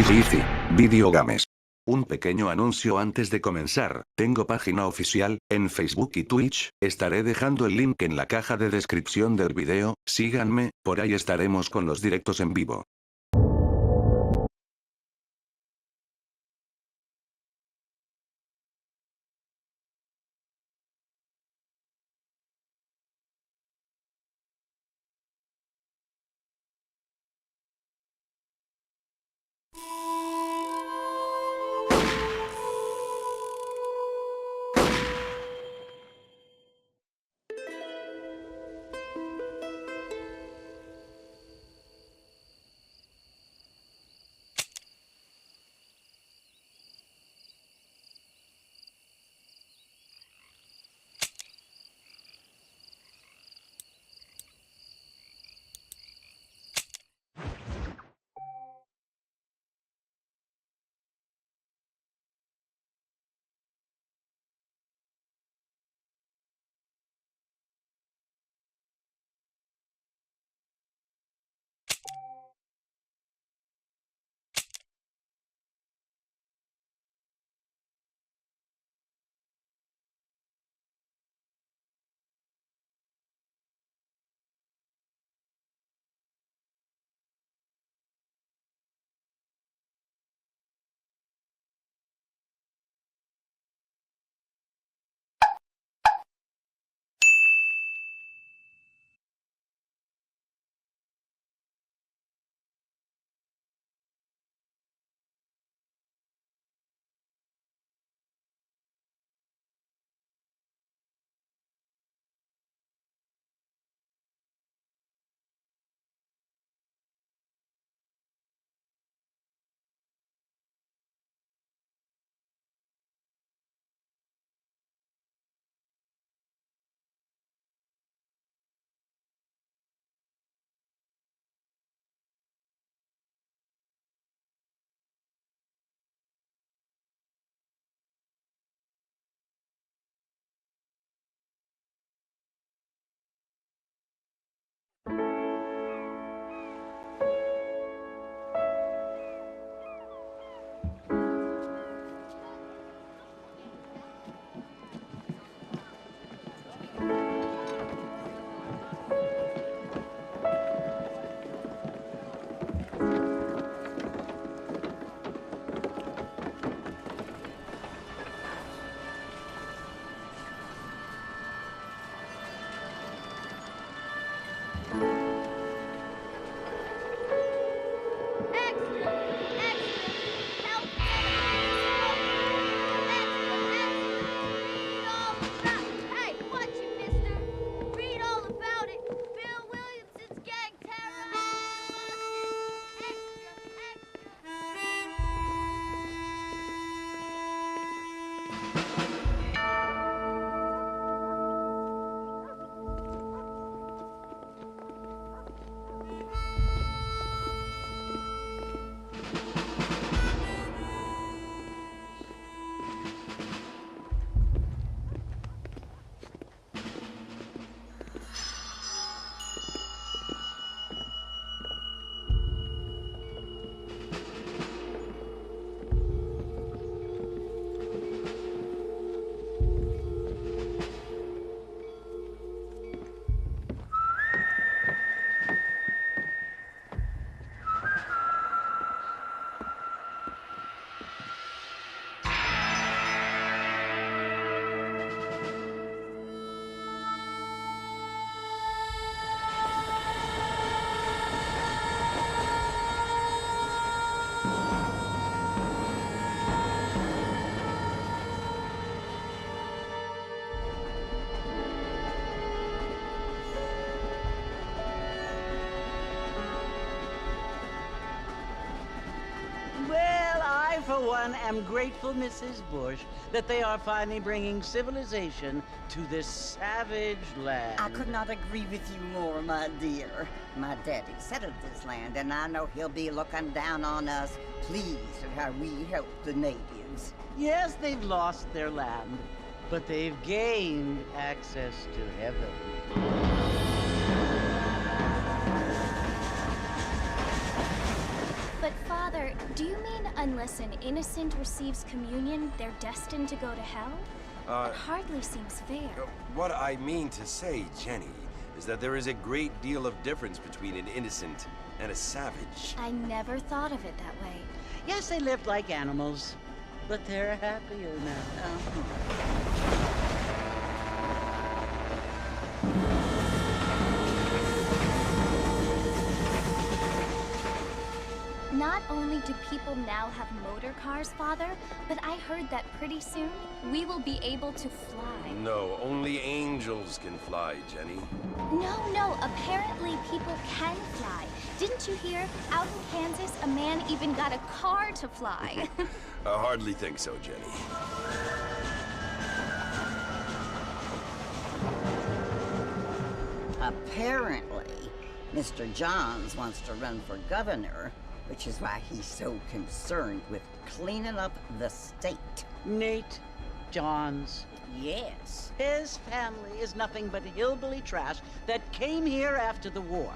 Easy. Videogames. Un pequeño anuncio antes de comenzar, tengo página oficial, en Facebook y Twitch, estaré dejando el link en la caja de descripción del video, síganme, por ahí estaremos con los directos en vivo. For one, am grateful, Mrs. Bush, that they are finally bringing civilization to this savage land. I could not agree with you more, my dear. My daddy settled this land, and I know he'll be looking down on us, pleased at how we help the natives. Yes, they've lost their land, but they've gained access to heaven. But Father, Father, do you mean unless an innocent receives communion, they're destined to go to hell? That hardly seems fair. What I mean to say, Jenny, is that there is a great deal of difference between an innocent and a savage. I never thought of it that way. Yes, they lived like animals, but they're happier now. Not only do people now have motor cars, Father, but I heard that pretty soon we will be able to fly. No, only angels can fly, Jenny. No, apparently people can fly. Didn't you hear? Out in Kansas, a man even got a car to fly. I hardly think so, Jenny. Apparently, Mr. Johns wants to run for governor, which is why he's so concerned with cleaning up the state. Nate Johns. Yes. His family is nothing but hillbilly trash that came here after the war.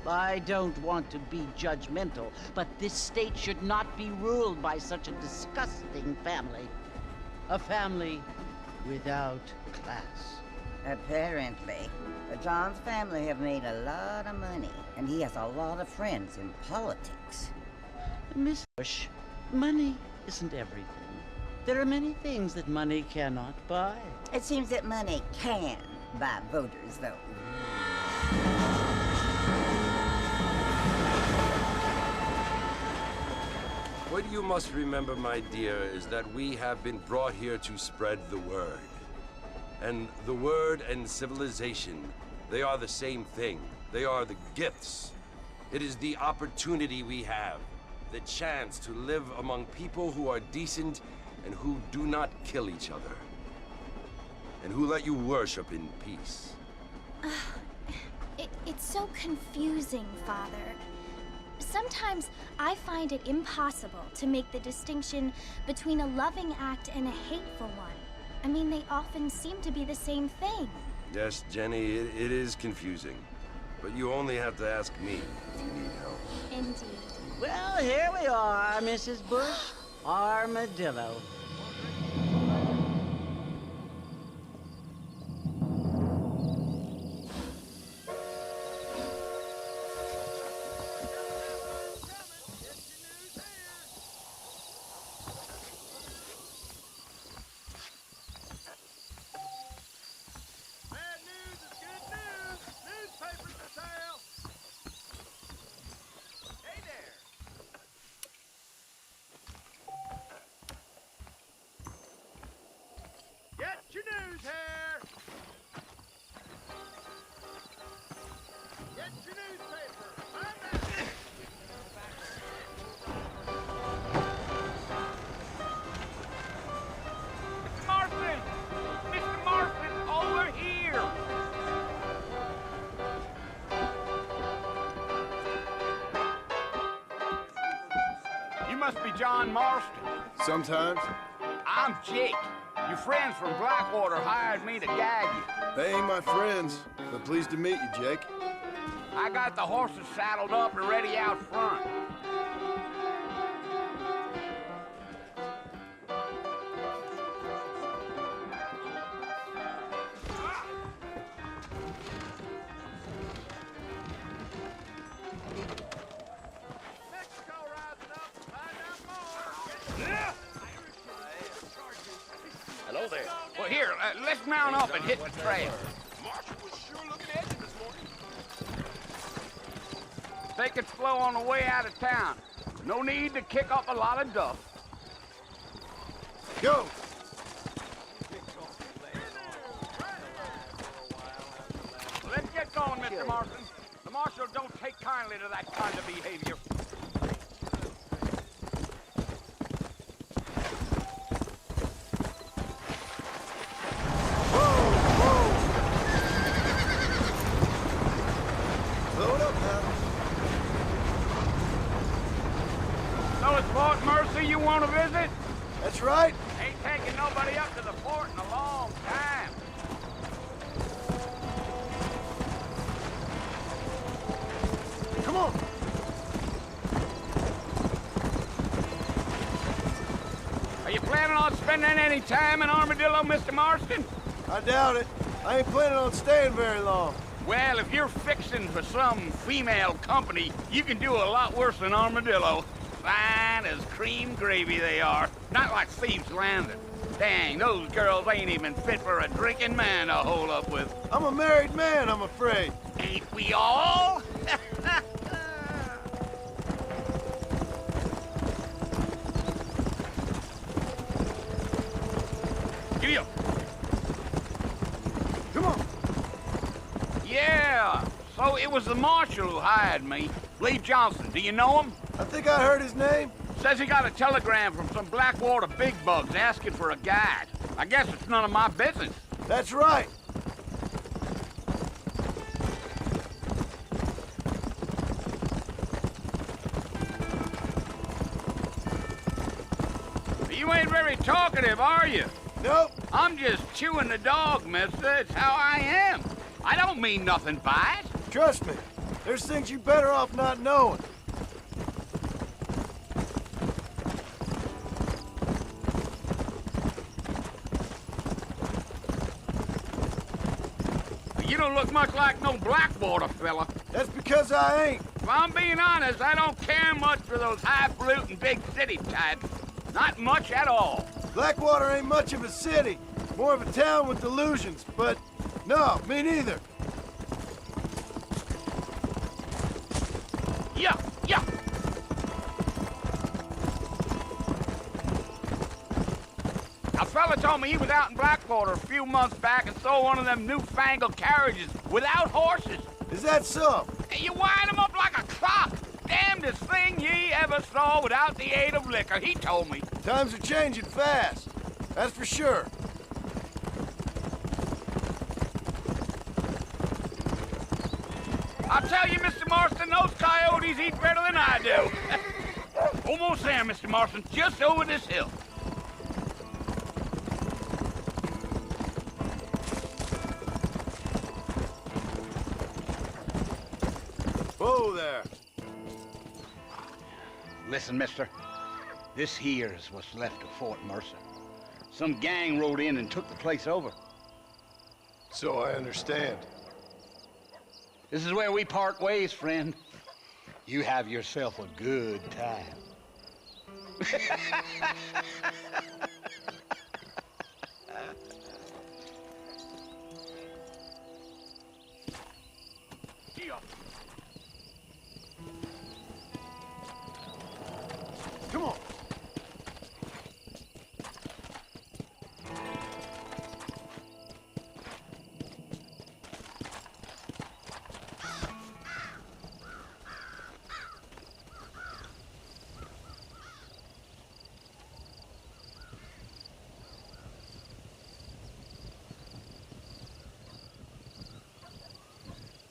I don't want to be judgmental, but this state should not be ruled by such a disgusting family. A family without class. Apparently. The Johns family have made a lot of money, and he has a lot of friends in politics. Miss Bush, money isn't everything. There are many things that money cannot buy. It seems that money can buy voters, though. What you must remember, my dear, is that we have been brought here to spread the word. And the word and civilization, they are the same thing. They are the gifts. It is the opportunity we have, the chance to live among people who are decent and who do not kill each other, and who let you worship in peace. It's so confusing, Father. Sometimes I find it impossible to make the distinction between a loving act and a hateful one. I mean, they often seem to be the same thing. Yes, Jenny, it is confusing. But you only have to ask me if you need help. Indeed. Well, here we are, Mrs. Bush. Armadillo. Must be John Marston. Sometimes. I'm Jake. Your friends from Blackwater hired me to guide you. They ain't my friends, but pleased to meet you, Jake. I got the horses saddled up and ready out front. Hello there. Well, here, let's mount up and hit the trail. Marshall was sure looking edgy this morning. Take it slow on the way out of town. No need to kick up a lot of dust. Go! Let's get going, Mr. Marston. The marshal don't take kindly to that kind of behavior. Load up now. So it's Fort Mercy you want to visit? That's right. Ain't taking nobody up to the fort in a long time. Come on. Spending any time in Armadillo, Mr. Marston? I doubt it. I ain't planning on staying very long. Well, if you're fixing for some female company, you can do a lot worse than Armadillo. Fine as cream gravy they are. Not like Thieves' Landing. Dang, those girls ain't even fit for a drinking man to hole up with. I'm a married man, I'm afraid. Ain't we all? Giddy up. Come on. Yeah, so it was the marshal who hired me. Lee Johnson, do you know him? I think I heard his name. Says he got a telegram from some Blackwater big bugs asking for a guide. I guess it's none of my business. That's right. You ain't very talkative, are you? Nope. I'm just chewing the dog, mister. It's how I am. I don't mean nothing by it. Trust me. There's things you better off not knowing. You don't look much like no Blackwater fella. That's because I ain't. If I'm being honest, I don't care much for those highfalutin big city types. Not much at all. Blackwater ain't much of a city. More of a town with delusions, but no, me neither. Yeah, yeah. A fella told me he was out in Blackwater a few months back and saw one of them newfangled carriages without horses. Is that so? And you wind them up like a clock. Damnedest thing ye ever saw without the aid of liquor, he told me. Times are changing fast. That's for sure. I'll tell you, Mr. Marston, those coyotes eat better than I do. Almost there, Mr. Marston, just over this hill. Whoa there. Listen, mister. This here's what's left of Fort Mercer. Some gang rode in and took the place over. So I understand. This is where we part ways, friend. You have yourself a good time. Come on.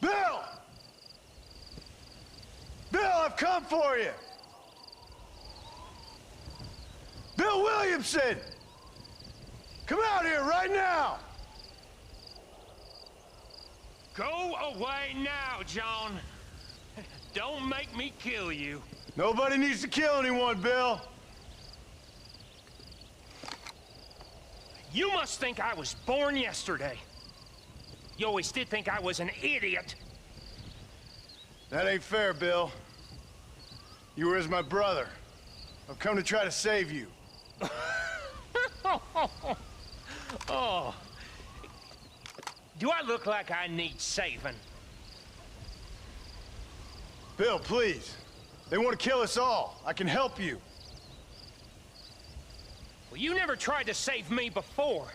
Bill! Bill, I've come for you! Bill Williamson! Come out here right now! Go away now, John. Don't make me kill you. Nobody needs to kill anyone, Bill. You must think I was born yesterday. You always did think I was an idiot. That ain't fair, Bill. You were as my brother. I've come to try to save you. Oh. Do I look like I need saving? Bill, please. They want to kill us all. I can help you. Well, you never tried to save me before.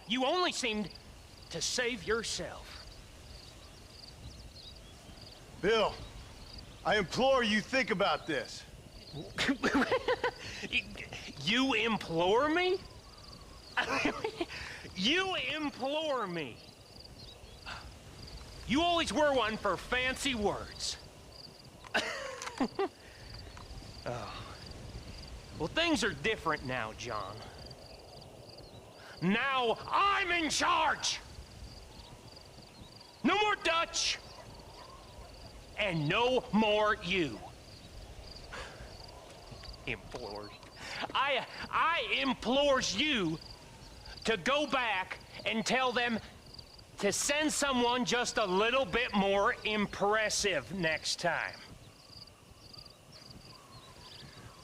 You only seemed to save yourself. Bill, I implore you think about this. You implore me? You implore me. You always were one for fancy words. Oh. Well, things are different now, John. Now I'm in charge. No more Dutch. And no more you. Implored. I implores you to go back and tell them to send someone just a little bit more impressive next time.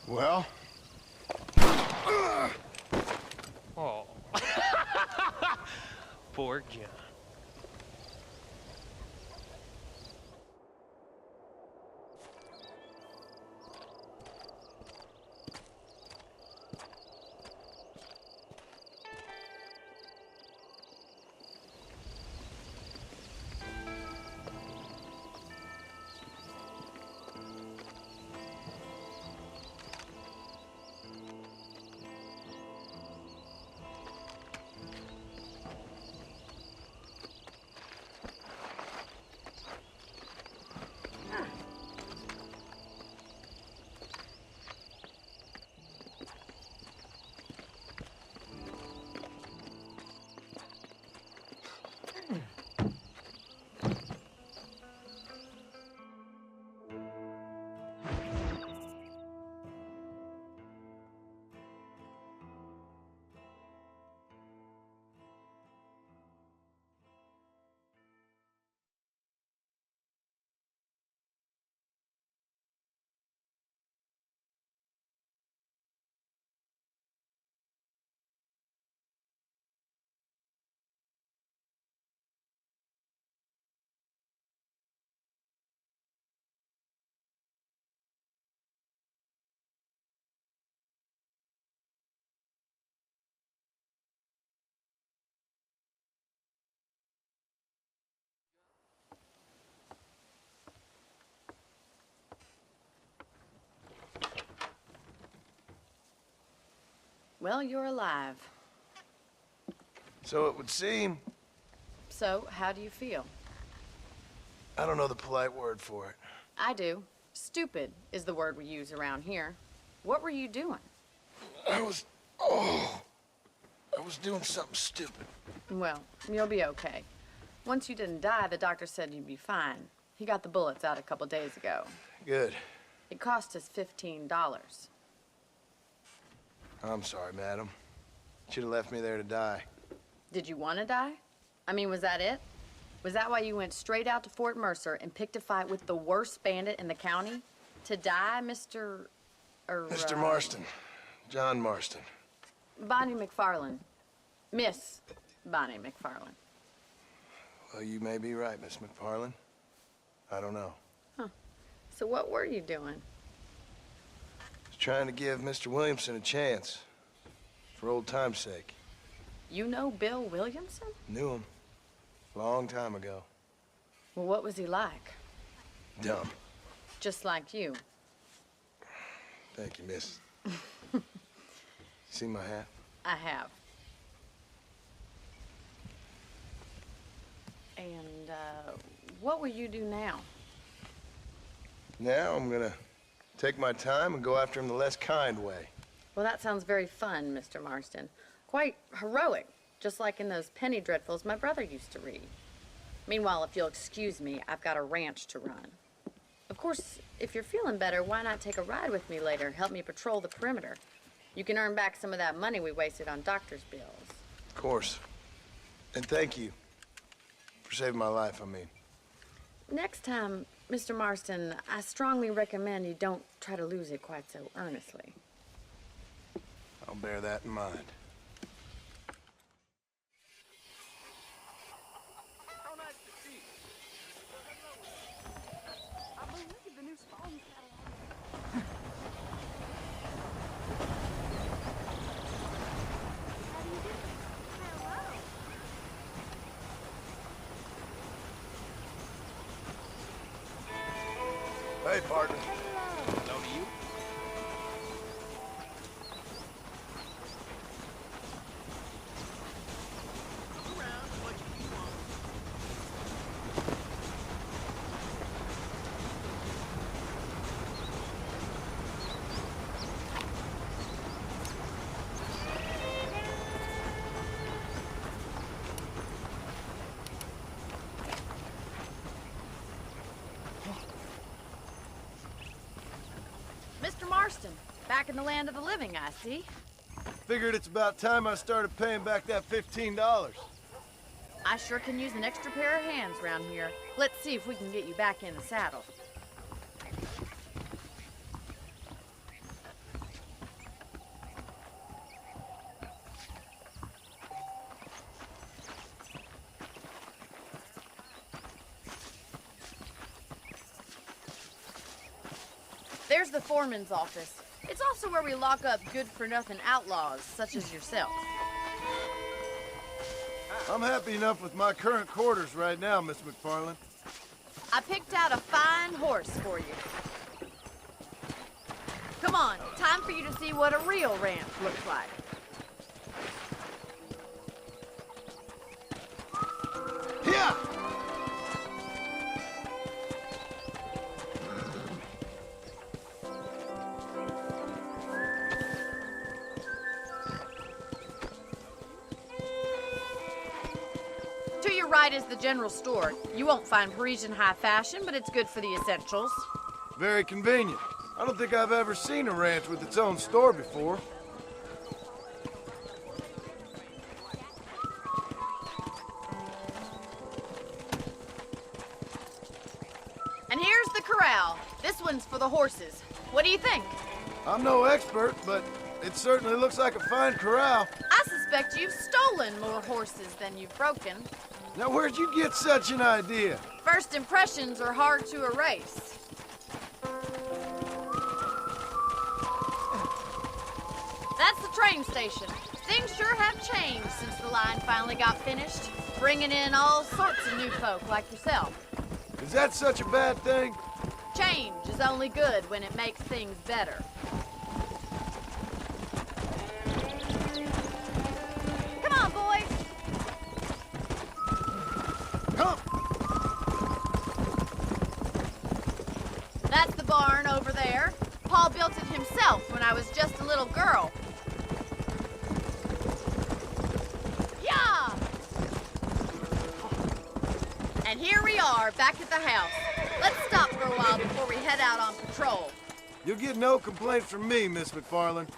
Well? Oh. Poor John. Well, you're alive. So it would seem. So, how do you feel? I don't know the polite word for it. I do. Stupid is the word we use around here. What were you doing? I was doing something stupid. Well, you'll be okay. Once you didn't die, the doctor said you'd be fine. He got the bullets out a couple days ago. Good. It cost us $15. I'm sorry, madam. Should have left me there to die. Did you want to die? I mean, was that it? Was that why you went straight out to Fort Mercer and picked a fight with the worst bandit in the county? To die, Mr. Mr. Marston. John Marston. Bonnie McFarland. Miss Bonnie McFarland. Well, you may be right, Miss McFarland. I don't know. So what were you doing? I was trying to give Mr. Williamson a chance. For old time's sake. You know Bill Williamson? Knew him. Long time ago. Well, what was he like? Dumb. Just like you. Thank you, miss. See my hat? I have. And, what will you do now? Now I'm gonna take my time and go after him the less kind way. Well, that sounds very fun, Mr. Marston. Quite heroic, just like in those penny dreadfuls my brother used to read. Meanwhile, if you'll excuse me, I've got a ranch to run. Of course, if you're feeling better, why not take a ride with me later? Help me patrol the perimeter. You can earn back some of that money we wasted on doctor's bills. Of course. And thank you for saving my life, I mean. Next time, Mr. Marston, I strongly recommend you don't try to lose it quite so earnestly. I'll bear that in mind. Hey, partner. Hello to you. Mr. Marston, Back in the land of the living, I see. Figured it's about time I started paying back that $15. I sure can use an extra pair of hands around here. Let's see if we can get you back in the saddle. There's the foreman's office. It's also where we lock up good-for-nothing outlaws, such as yourself. I'm happy enough with my current quarters right now, Miss McFarland. I picked out a fine horse for you. Come on, time for you to see what a real ranch looks like. Yeah! To your right is the general store. You won't find Parisian high fashion, but it's good for the essentials. Very convenient. I don't think I've ever seen a ranch with its own store before. And here's the corral. This one's for the horses. What do you think? I'm no expert, but it certainly looks like a fine corral. I suspect you've stolen more horses than you've broken. Now, where'd you get such an idea? First impressions are hard to erase. That's the train station. Things sure have changed since the line finally got finished, bringing in all sorts of new folk like yourself. Is that such a bad thing? Change is only good when it makes things better. Come on, boys. Come! That's the barn over there. Paul built it himself when I was just a little girl. Yeah! And here we are, back at the house. Let's stop for a while before we head out on patrol. You'll get no complaints from me, Miss McFarland.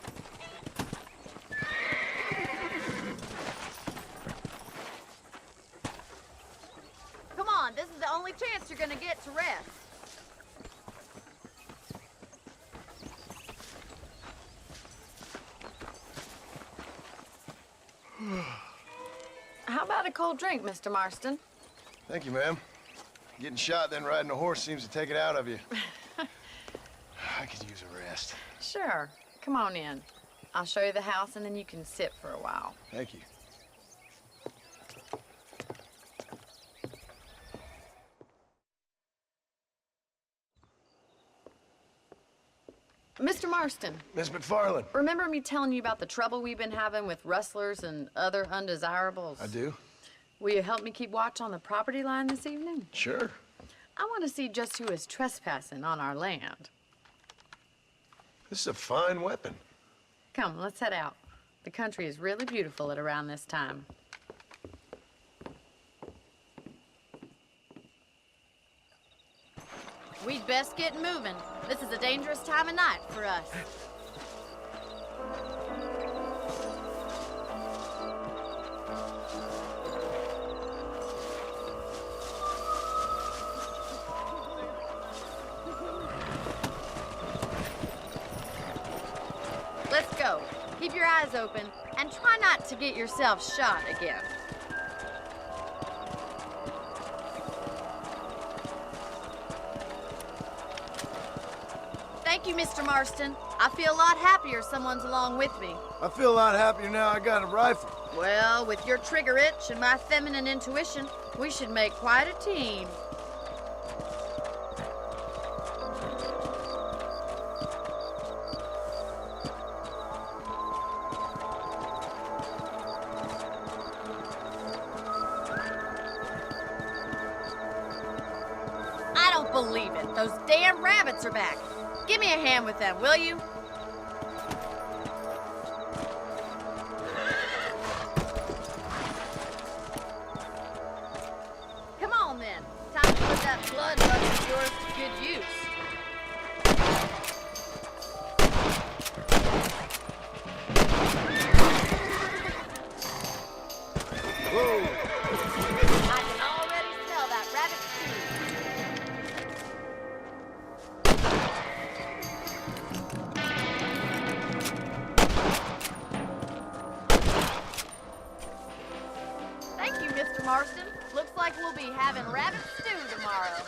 Come on, this is the only chance you're gonna get to rest. How about a cold drink, Mr. Marston? Thank you, ma'am. Getting shot, then riding a horse seems to take it out of you. I could use a rest. Sure. Come on in. I'll show you the house, and then you can sit for a while. Thank you. Mr. Marston, Miss McFarland. remember me telling you about the trouble we've been having with rustlers and other undesirables? I do. Will you help me keep watch on the property line this evening? Sure. I want to see just who is trespassing on our land. This is a fine weapon. Come, let's head out. The country is really beautiful at around this time. We'd best get moving. This is a dangerous time of night for us. Let's go. Keep your eyes open and try not to get yourself shot again. Thank you, Mr. Marston. I feel a lot happier someone's along with me. I feel a lot happier now I got a rifle. Well, with your trigger itch and my feminine intuition, we should make quite a team. I don't believe it. Those damn rabbits are back. Give me a hand with them, will you? Come on, then. Time to put that bloodlust of yours to good use. Whoa! I can already smell that rabbit stew. Thank you, Mr. Marston. Looks like we'll be having rabbit stew tomorrow.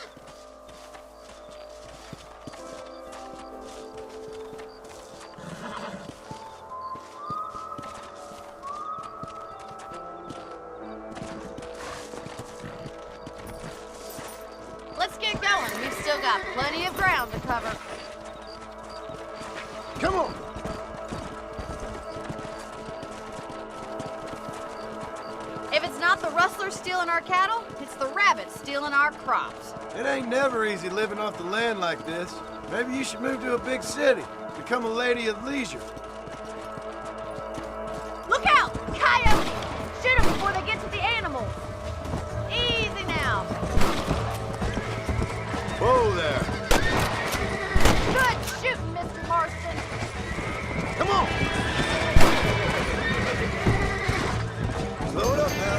Let's get going. We've still got plenty of ground to cover. Come on! If it's not the rustlers stealing our cattle, it's the rabbits stealing our crops. It ain't never easy living off the land like this. Maybe you should move to a big city. Become a lady of leisure. Look out! Coyote! Shoot them before they get to the animals. Easy now. Whoa there! Good shooting, Mr. Marston. Come on! Slow it up now.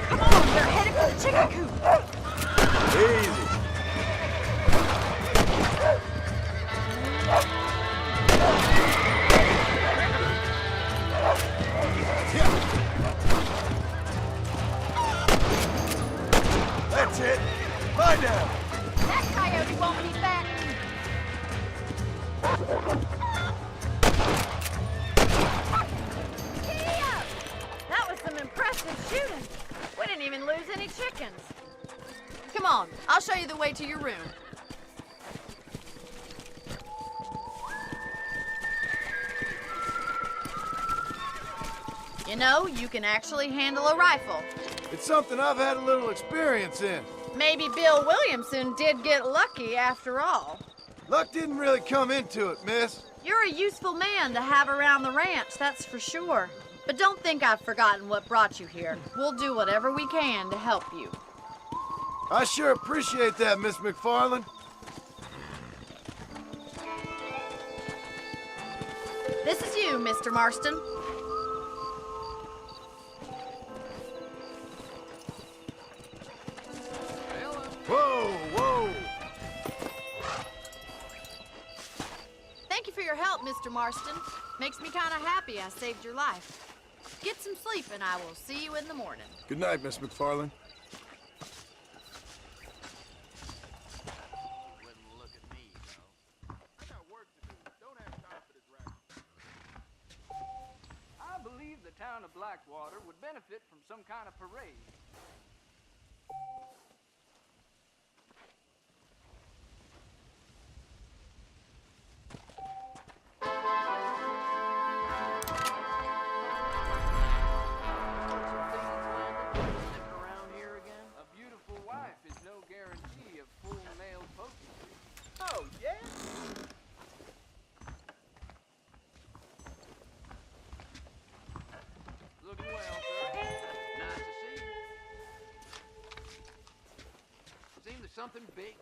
Come on, they're headed for the chicken coop. Easy. That's it. Lie down. That coyote won't be back. Giddy up! That was some impressive shooting. We didn't even lose any chickens. Come on, I'll show you the way to your room. You know, you can actually handle a rifle. It's something I've had a little experience in. Maybe Bill Williamson did get lucky after all. Luck didn't really come into it, miss. You're a useful man to have around the ranch, that's for sure. But don't think I've forgotten what brought you here. We'll do whatever we can to help you. I sure appreciate that, Miss McFarland. This is you, Mr. Marston. Whoa, whoa. Thank you for your help, Mr. Marston. Makes me kind of happy I saved your life. Get some sleep and I will see you in the morning. Good night, Miss McFarland. I believe the town of Blackwater would benefit from some kind of parade. Around here again? A beautiful wife is no guarantee of full male potency. Oh, yeah? Looking well, sir. Nice to see you. Seems there's something big.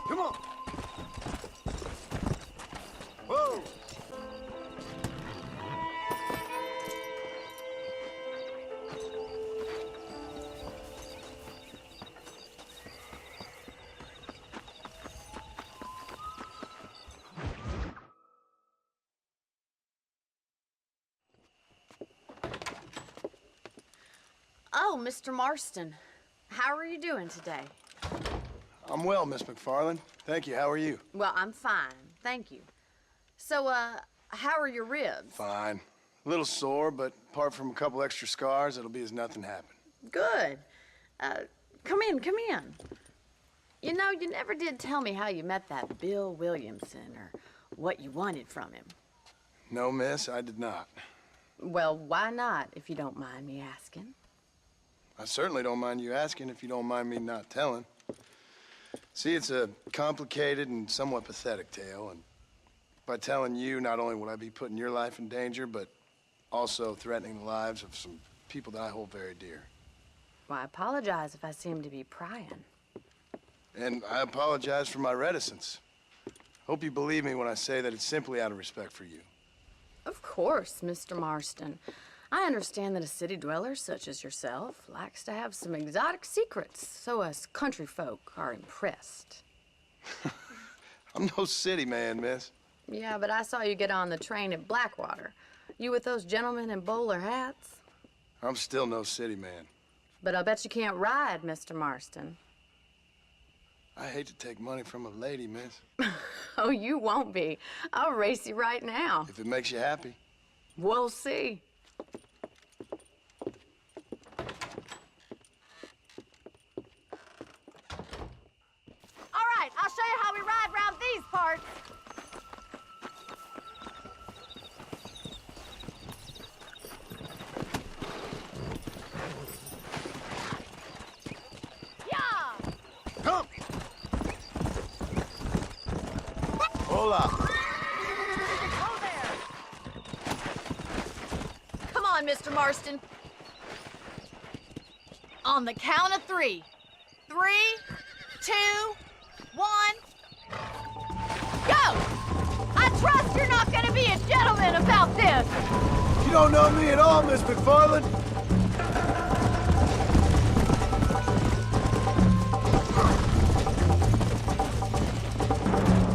Come on. Whoa. Oh, Mr. Marston. How are you doing today? I'm well, Miss McFarland. Thank you. How are you? Well, I'm fine. Thank you. So, how are your ribs? Fine. A little sore, but apart from a couple extra scars, it'll be as nothing happened. Good. Come in, come in. You know, you never did tell me how you met that Bill Williamson or what you wanted from him. No, miss, I did not. Well, why not, if you don't mind me asking? I certainly don't mind you asking if you don't mind me not telling. See, it's a complicated and somewhat pathetic tale, and by telling you, not only would I be putting your life in danger, but also threatening the lives of some people that I hold very dear. Well, I apologize if I seem to be prying. And I apologize for my reticence. Hope you believe me when I say that it's simply out of respect for you. Of course, Mr. Marston. I understand that a city dweller such as yourself likes to have some exotic secrets, so us country folk are impressed. I'm no city man, miss. Yeah, but I saw you get on the train at Blackwater. You with those gentlemen in bowler hats? I'm still no city man. But I'll bet you can't ride, Mr. Marston. I hate to take money from a lady, miss. Oh, you won't be. I'll race you right now. If it makes you happy. We'll see. All right, I'll show you how we ride around these parts. Yeah! Come! Hola! Oh, there! Come on, Mr. Marston. On the count of 3. 3, 2, 1, go! I trust you're not gonna be a gentleman about this! You don't know me at all, Miss McFarland.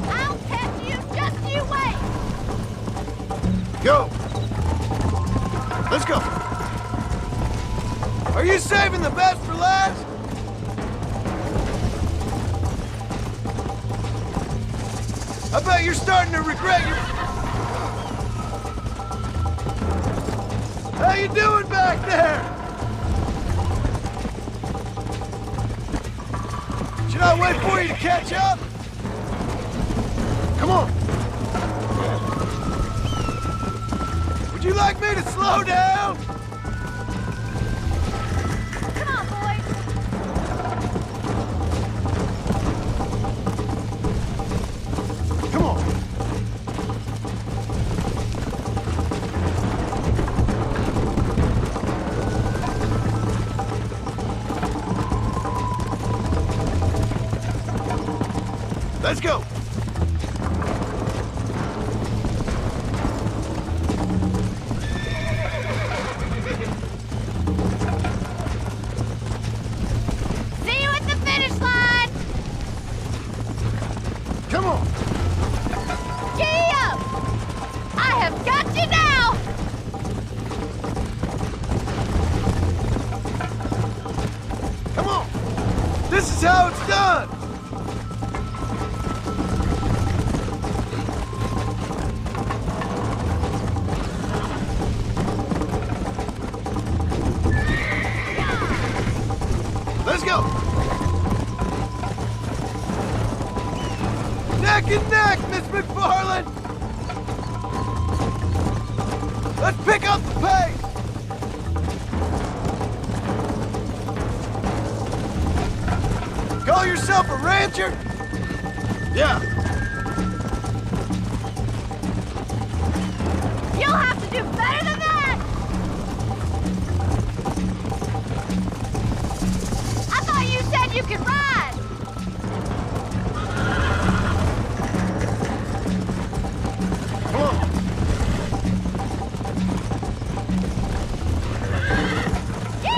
I'll catch you, just you wait! Go! Let's go! Are you saving the best for last? I bet you're starting to regret your... How you doing back there? Should I wait for you to catch up? Come on. Would you like me to slow down? Come on, boys! Come on. Let's go. See you at the finish line! Come on. Gee up! I have got you now! Come on. This is how it's done. Let's go. Neck and neck, Miss McFarland. Let's pick up the pace. Call yourself a rancher? Yeah. You'll have to do better than that! I thought you said you could ride! Come on. Yeah!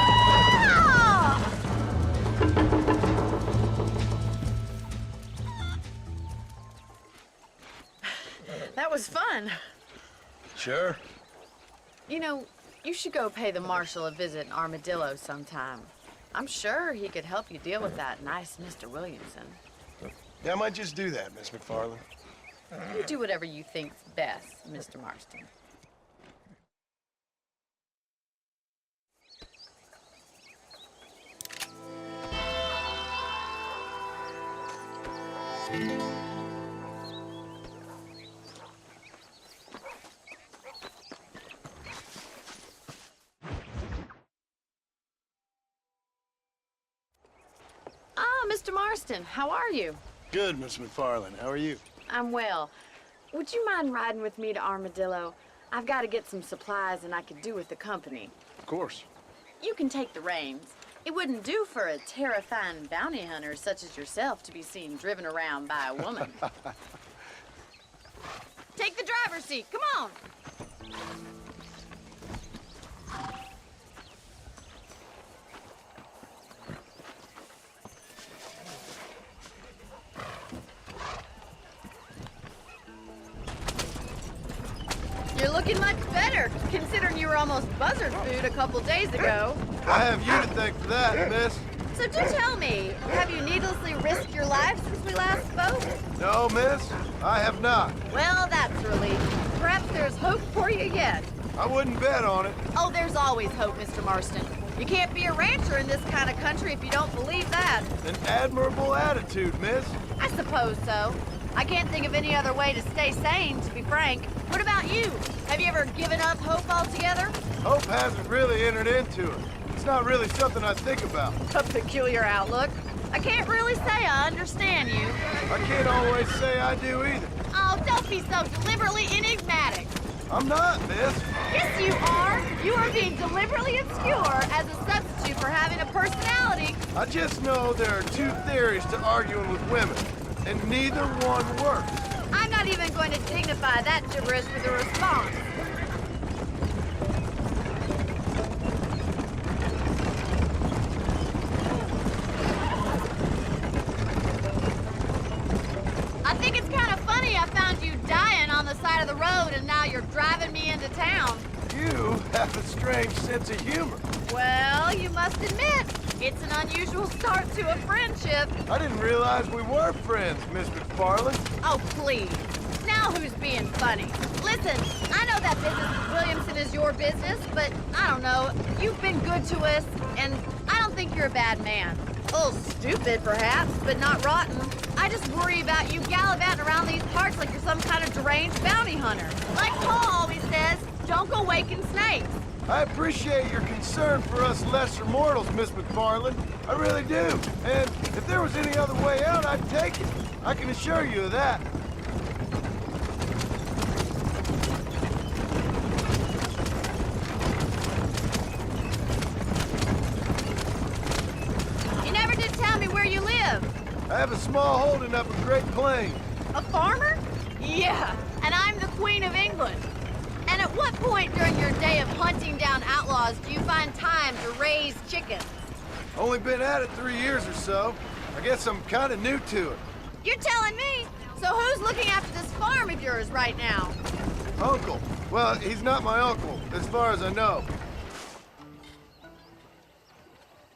That was fun. Sure. You know, you should go pay the marshal a visit in Armadillo sometime. I'm sure he could help you deal with that nice Mr. Williamson. Yeah, I might just do that, Miss McFarland. You do whatever you think's best, Mr. Marston. Mr. Marston, how are you? Good, Miss McFarland. How are you? I'm well. Would you mind riding with me to Armadillo? I've got to get some supplies and I could do with the company. Of course. You can take the reins. It wouldn't do for a terrifying bounty hunter such as yourself to be seen driven around by a woman. Take the driver's seat. Come on. You're looking much better, considering you were almost buzzard food a couple days ago. I have you to thank for that, miss. So do tell me, have you needlessly risked your life since we last spoke? No, miss, I have not. Well, that's a relief. Perhaps there's hope for you yet. I wouldn't bet on it. Oh, there's always hope, Mr. Marston. You can't be a rancher in this kind of country if you don't believe that. An admirable attitude, miss. I suppose so. I can't think of any other way to stay sane, to be frank. What about you? Have you ever given up hope altogether? Hope hasn't really entered into it. It's not really something I think about. A peculiar outlook. I can't really say I understand you. I can't always say I do either. Oh, don't be so deliberately enigmatic. I'm not, miss. Yes, you are. You are being deliberately obscure as a substitute for having a personality. I just know there are two theories to arguing with women, and neither one works. I'm not even going to dignify that gibberish with a response. I think it's kind of funny I found you dying on the side of the road and now you're driving me into town. You have a strange sense of humor. Well, you must admit, it's an unusual start to a friendship. I didn't realize we were friends, Miss McFarland. Oh, please. Now who's being funny? Listen, I know that business with Williamson is your business, but I don't know. You've been good to us, and I don't think you're a bad man. A little stupid, perhaps, but not rotten. I just worry about you gallivanting around these parts like you're some kind of deranged bounty hunter. Like Paul always says, don't go waking snakes. I appreciate your concern for us lesser mortals, Miss McFarland. I really do. And if there was any other way out, I'd take it. I can assure you of that. You never did tell me where you live. I have a small holding up in Great Plains. A farmer? Yeah, and I'm the Queen of England. And at what point during your day of hunting down outlaws do you find time to raise chickens? Only been at it 3 years or so. I guess I'm kind of new to it. You're telling me? So who's looking after this farm of yours right now? Uncle. Well, he's not my uncle, as far as I know.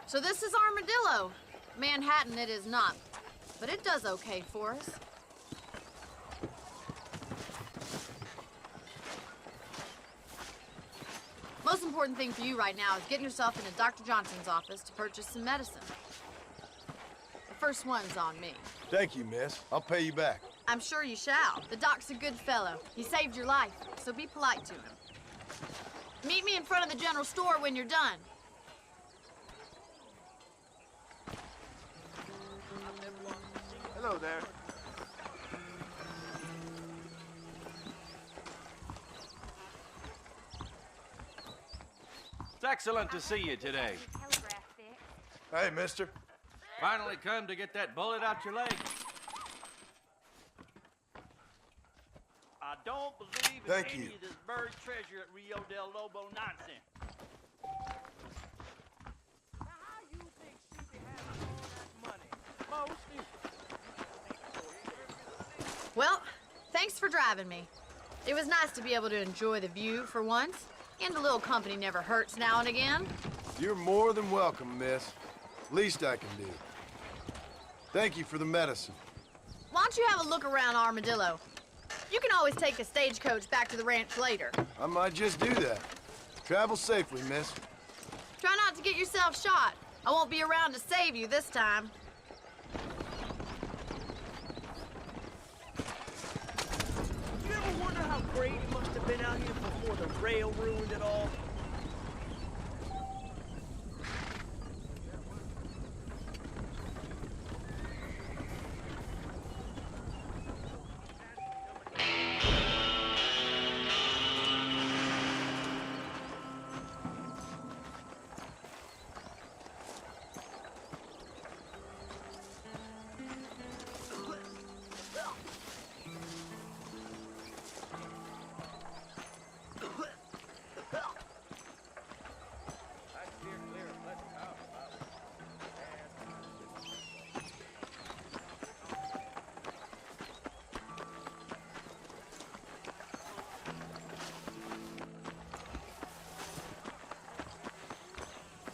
So this is Armadillo. Manhattan it is not, but it does okay for us. Most important thing for you right now is getting yourself into Dr. Johnson's office to purchase some medicine. The first one's on me. Thank you, miss. I'll pay you back. I'm sure you shall. The doc's a good fellow. He saved your life, so be polite to him. Meet me in front of the general store when you're done. Hello there. It's excellent to see you today. Hey, mister. Finally come to get that bullet out your leg. I don't believe in Thank any you. of this buried treasure at Rio del Lobo nonsense. Now, how you think she be having all that money? Most Well, thanks for driving me. It was nice to be able to enjoy the view for once, and a little company never hurts now and again. You're more than welcome, miss. Least I can do. Thank you for the medicine. Why don't you have a look around Armadillo? You can always take a stagecoach back to the ranch later. I might just do that. Travel safely, miss. Try not to get yourself shot. I won't be around to save you this time. so ruined at all?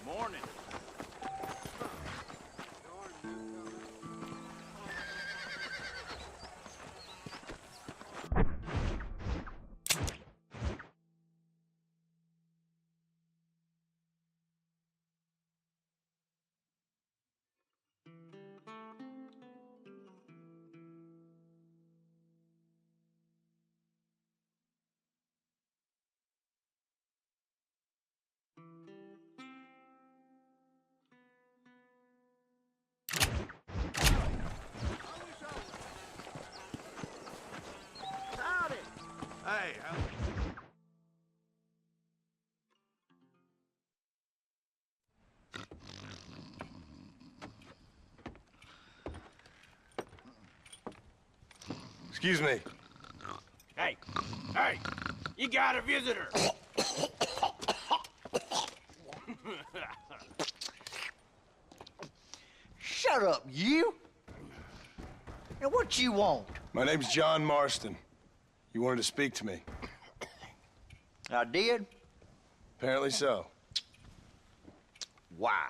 Morning. Hey, Excuse me. hey, you got a visitor. Shut up, you! Now, what you want? My name's John Marston. You wanted to speak to me. I did? Apparently so. Why?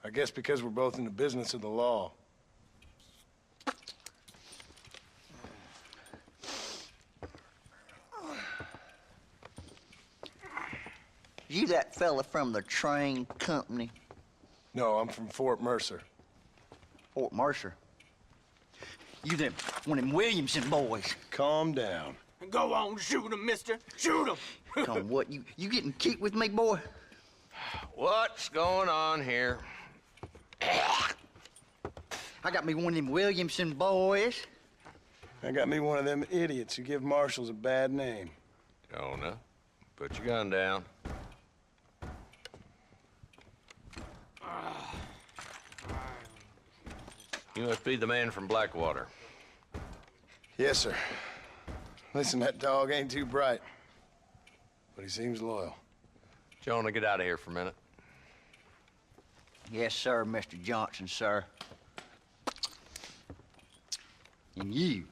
I guess because we're both in the business of the law. You that fella from the train company? No, I'm from Fort Mercer. Fort Mercer? You them, one of them Williamson boys. Calm down. Go on, shoot him, mister. Shoot him. Come on, what, you getting kicked with me, boy? What's going on here? I got me one of them Williamson boys. I got me one of them idiots who give marshals a bad name. Jonah, put your gun down. You must be the man from Blackwater. Yes, sir. Listen, that dog ain't too bright, but he seems loyal. Jonah, get out of here for a minute. Yes, sir, Mr. Johnson, sir. And you.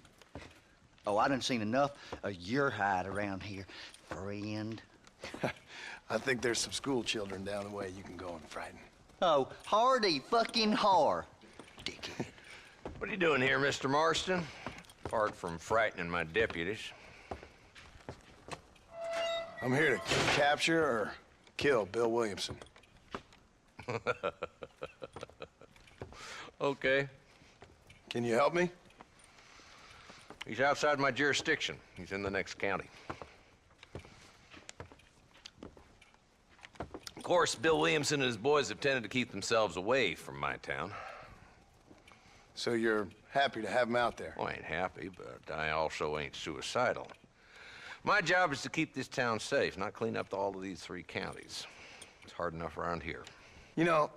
Oh, I done seen enough of your hide around here, friend. I think there's some school children down the way you can go and frighten. Oh, hardy fucking har. Dickhead. What are you doing here, Mr. Marston? Apart from frightening my deputies. I'm here to capture or kill Bill Williamson. Okay. Can you help me? He's outside my jurisdiction. He's in the next county. Of course, Bill Williamson and his boys have tended to keep themselves away from my town. So you're happy to have him out there? Well, I ain't happy, but I also ain't suicidal. My job is to keep this town safe, not clean up all of these 3 counties. It's hard enough around here. You know,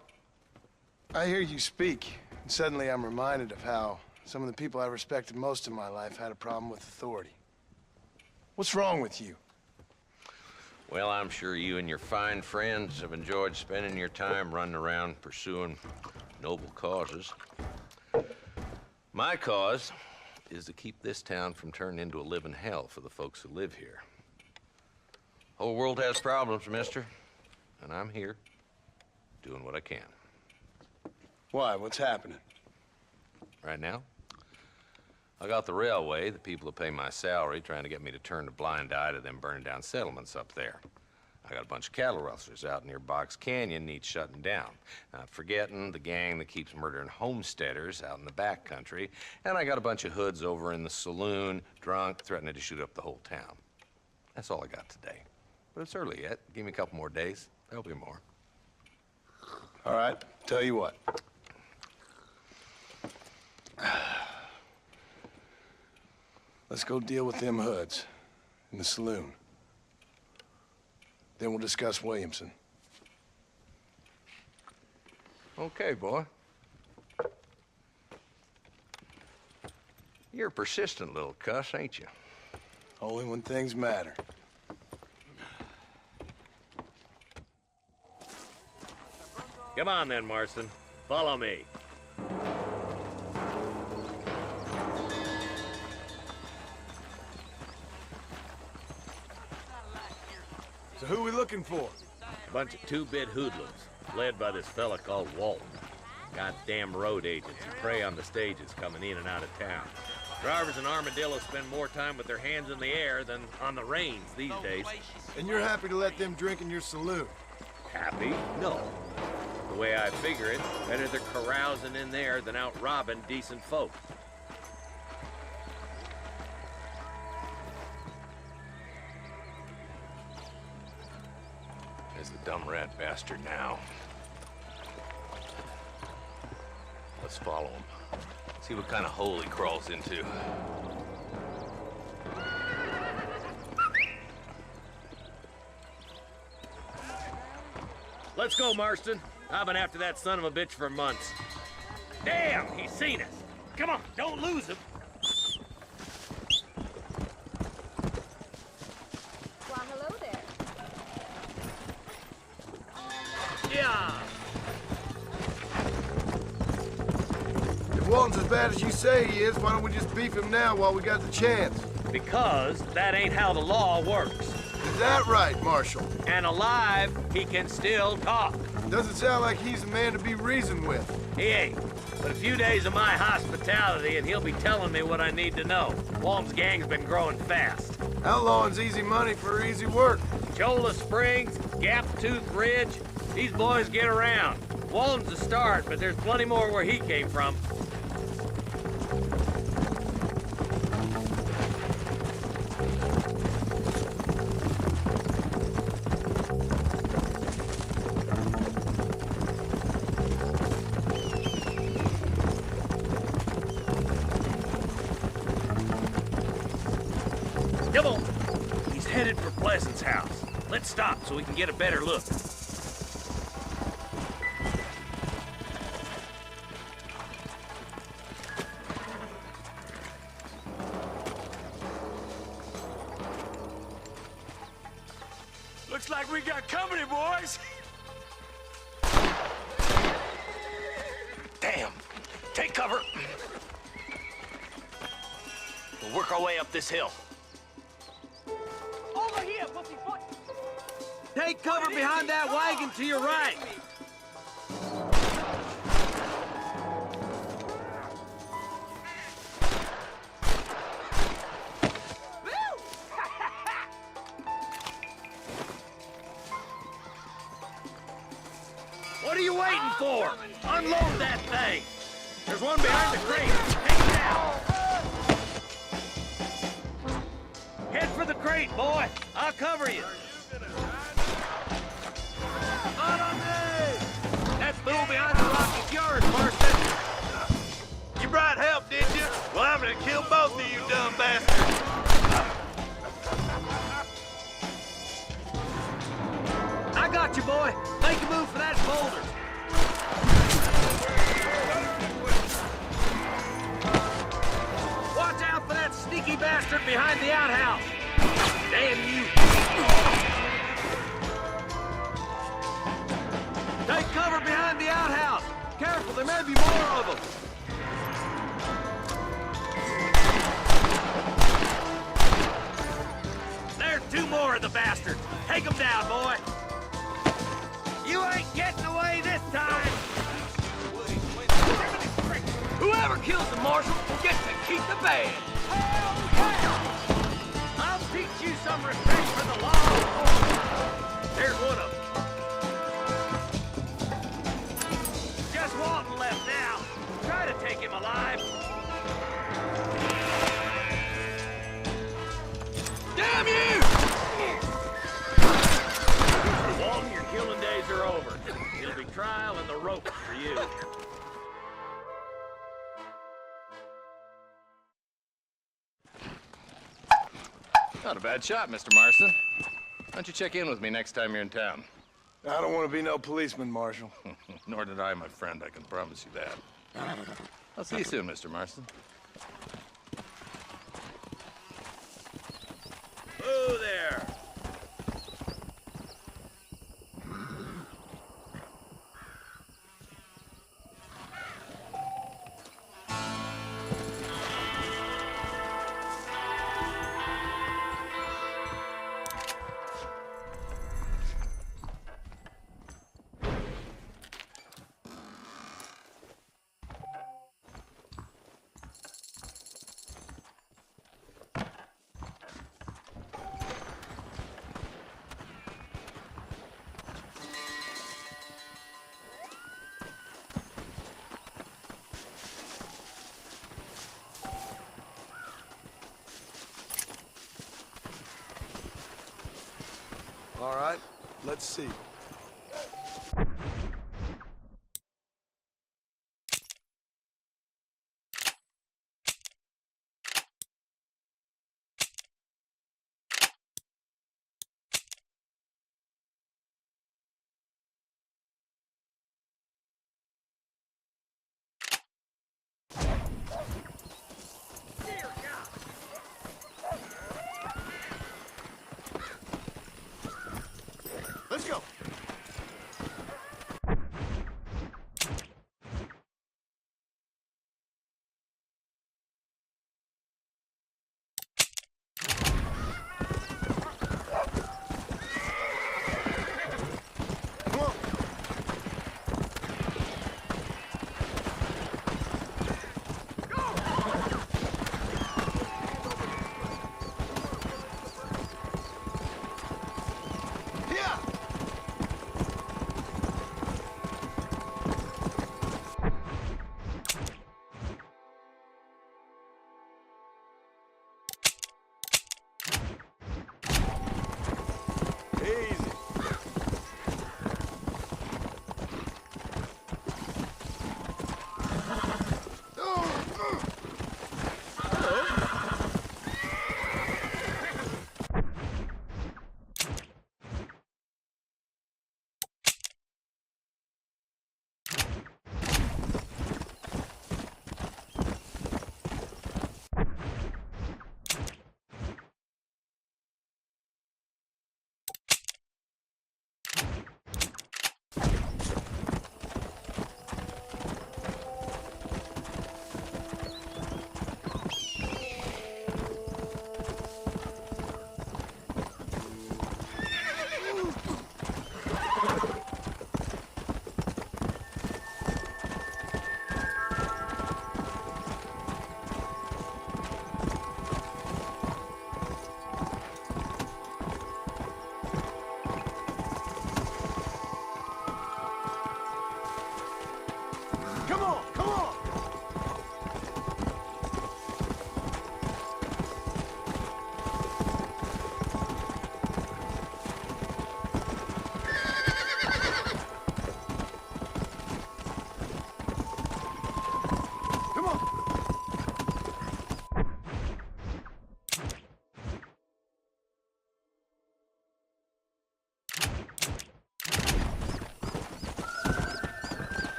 I hear you speak, and suddenly I'm reminded of how some of the people I respected most in my life had a problem with authority. What's wrong with you? Well, I'm sure you and your fine friends have enjoyed spending your time running around pursuing noble causes. My cause is to keep this town from turning into a living hell for the folks who live here. Whole world has problems, mister, and I'm here doing what I can. Why? What's happening? Right now, I got the railway, the people who pay my salary, trying to get me to turn a blind eye to them burning down settlements up there. I got a bunch of cattle rustlers out near Box Canyon needs shutting down. Not forgetting the gang that keeps murdering homesteaders out in the back country. And I got a bunch of hoods over in the saloon, drunk, threatening to shoot up the whole town. That's all I got today. But it's early yet. Give me a couple more days. There'll be more. All right, tell you what. Let's go deal with them hoods in the saloon. Then we'll discuss Williamson. Okay, boy. You're a persistent little cuss, ain't you? Only when things matter. Come on then, Marston. Follow me. So who we looking for? A bunch of two-bit hoodlums, led by this fella called Walton. Goddamn road agents who prey on the stages coming in and out of town. Drivers in Armadillo spend more time with their hands in the air than on the reins these days. And you're happy to let them drink in your saloon? Happy? No. The way I figure it, better they're carousing in there than out robbing decent folk. There's the dumb rat bastard now. Let's follow him. See what kind of hole he crawls into. Let's go, Marston. I've been after that son of a bitch for months. Damn, he's seen us. Come on, don't lose him. Well, hello there. Yeah. If Walton's as bad as you say he is, why don't we just beef him now while we got the chance? Because that ain't how the law works. Is that right, Marshal? And alive, he can still talk. Doesn't sound like he's a man to be reasoned with. He ain't. But a few days of my hospitality and he'll be telling me what I need to know. Walton's gang's been growing fast. Outlawing's easy money for easy work. Cholla Springs, Gap Tooth Ridge, these boys get around. Walton's the start, but there's plenty more where he came from. Come on. He's headed for Pleasant's house. Let's stop so we can get a better look. Looks like we got company, boys. Damn. Take cover. We'll work our way up this hill. Over here, pussyfoot! Take cover behind that wagon to your right. What are you waiting for? Unload that thing. There's one behind the crate. Take it out. Head for the crate, boy. I'll cover you. Not on me! That fool behind the rock is yours, Marston. You brought help, did you? Well, I'm gonna kill both of you dumb bastards. I got you, boy. Make a move for that boulder. Watch out for that sneaky bastard behind the outhouse. Damn you. Take cover behind the outhouse. Careful, there may be more of them. There's two more of the bastards. Take them down, boy. You ain't getting away this time. Whoever kills the marshal gets to keep the bag. I'll teach you some respect for the law. There's one of them. Just Walton left now. Try to take him alive. Damn you! Not a bad shot, Mr. Marston. Why don't you check in with me next time you're in town? I don't want to be no policeman, Marshal. Nor did I, my friend. I can promise you that. I'll see you soon, Mr. Marston. Whoa there! All right, let's see. Let's go.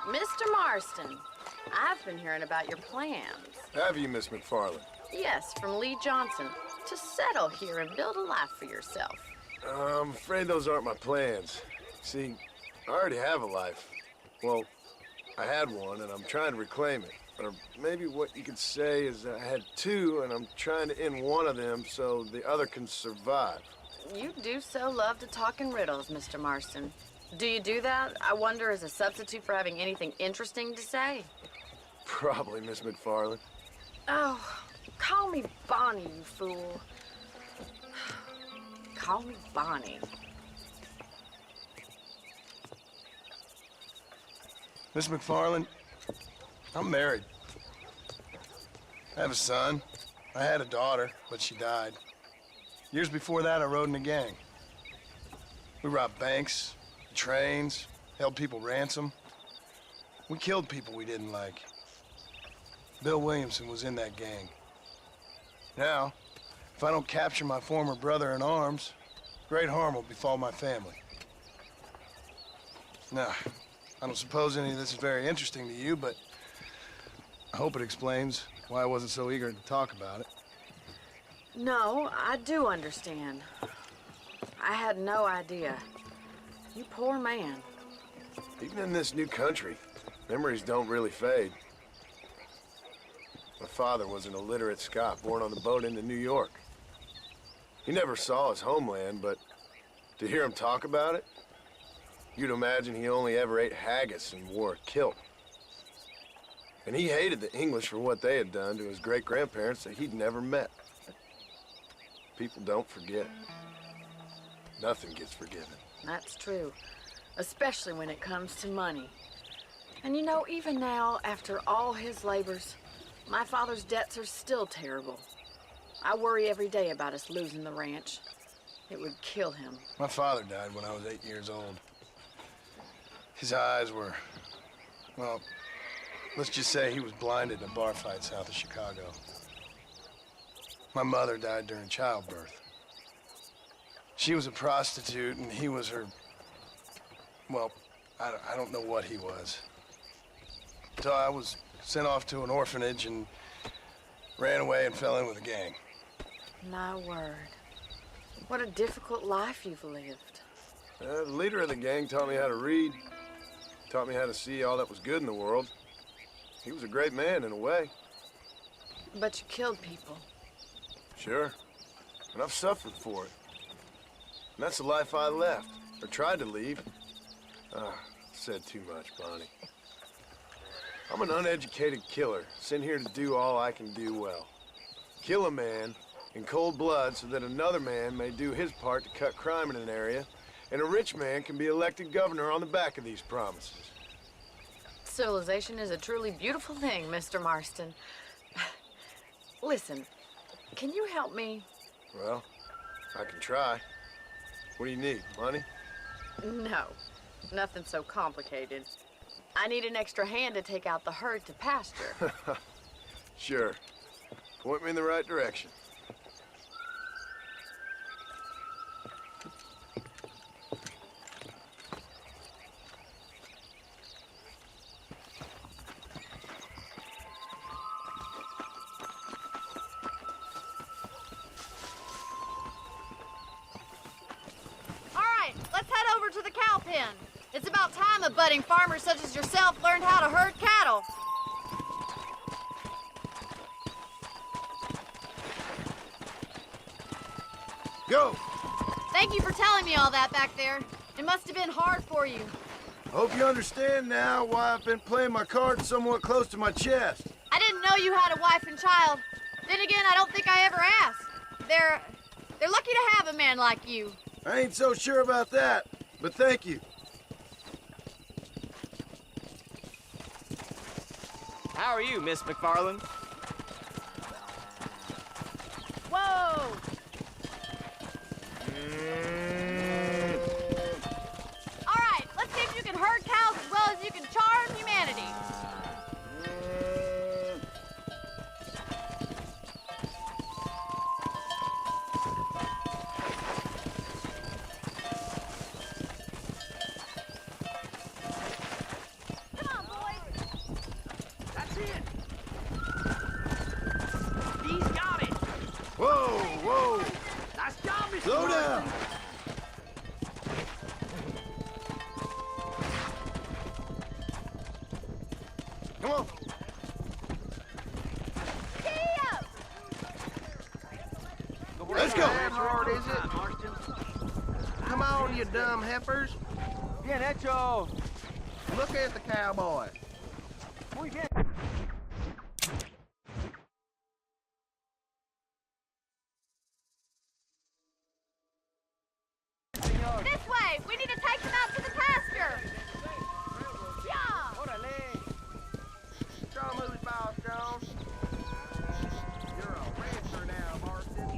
Mr. Marston, I've been hearing about your plans. Have you, Miss McFarland? Yes, from Lee Johnson, to settle here and build a life for yourself. I'm afraid those aren't my plans. See, I already have a life. Well, I had one, and I'm trying to reclaim it. Or maybe what you could say is that I had two, and I'm trying to end one of them so the other can survive. You do so love to talk in riddles, Mr. Marston. Do you do that, I wonder, as a substitute for having anything interesting to say? Probably, Miss McFarland. Oh, call me Bonnie, you fool. Call me Bonnie. Miss McFarland, I'm married. I have a son. I had a daughter, but she died. Years before that, I rode in a gang. We robbed banks, trains, held people ransom. We killed people we didn't like. Bill Williamson was in that gang. Now, if I don't capture my former brother in arms, great harm will befall my family. Now, I don't suppose any of this is very interesting to you, but I hope it explains why I wasn't so eager to talk about it. No, I do understand. I had no idea. You poor man. Even in this new country, memories don't really fade. My father was an illiterate Scot born on the boat into New York. He never saw his homeland, but to hear him talk about it, you'd imagine he only ever ate haggis and wore a kilt. And he hated the English for what they had done to his great-grandparents that he'd never met. People don't forget. Nothing gets forgiven. That's true, especially when it comes to money. And you know, even now, after all his labors, my father's debts are still terrible. I worry every day about us losing the ranch. It would kill him. My father died when I was 8 years old. His eyes were, well, let's just say he was blinded in a bar fight south of Chicago. My mother died during childbirth. She was a prostitute, and he was her, well, I don't know what he was. So I was sent off to an orphanage and ran away and fell in with a gang. My word. What a difficult life you've lived. The leader of the gang taught me how to read, taught me how to see all that was good in the world. He was a great man in a way. But you killed people. Sure, and I've suffered for it. And that's the life I left, or tried to leave. Said too much, Bonnie. I'm an uneducated killer, sent here to do all I can do well. Kill a man in cold blood so that another man may do his part to cut crime in an area, and a rich man can be elected governor on the back of these promises. Civilization is a truly beautiful thing, Mr. Marston. Listen, can you help me? Well, I can try. What do you need, money? No, nothing so complicated. I need an extra hand to take out the herd to pasture. Sure. Point me in the right direction. To the cow pen. It's about time a budding farmer such as yourself learned how to herd cattle. Go! Thank you for telling me all that back there. It must have been hard for you. Hope you understand now why I've been playing my cards somewhat close to my chest. I didn't know you had a wife and child. Then again, I don't think I ever asked. They're lucky to have a man like you. I ain't so sure about that. But thank you. How are you, Miss McFarland? Whoa! All right, let's see if you can herd cows as well as you can charm humanity. Come on, boys. Mr. Slow down! Marston. Come on! Let's go! That hard, is it? Come on, you dumb heifers. Bien hecho. Look at the cowboy. Muy bien. This way! We need to take them out to the pasture! Yeah! Orale. Show 'em who's boss, Jones. You're a rancher now, Marston.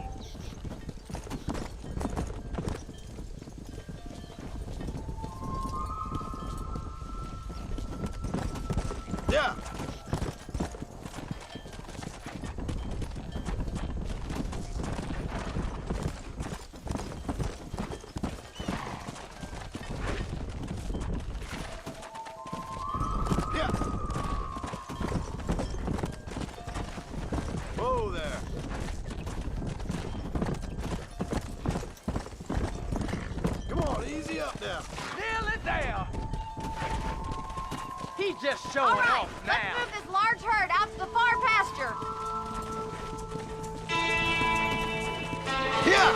Yeah! Yeah! Whoa there! Come on, easy up now. Kneel it down. He's just showing All right, off let's now. move this large herd out to the far pasture. Yeah!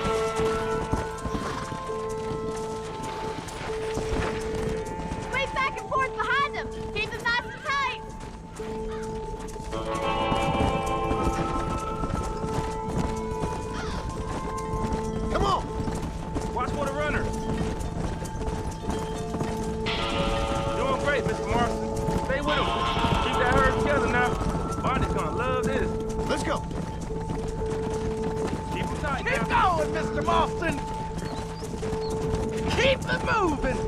Sweep back and forth behind them. Keep them nice and tight. Come on! Watch for the runner. Doing great, Mr. Marston. Stay with him. Keep that herd together now. Bonnie's gonna love this. Let's go! Keep him tight. Keep going, Mr. Marston. Keep it moving.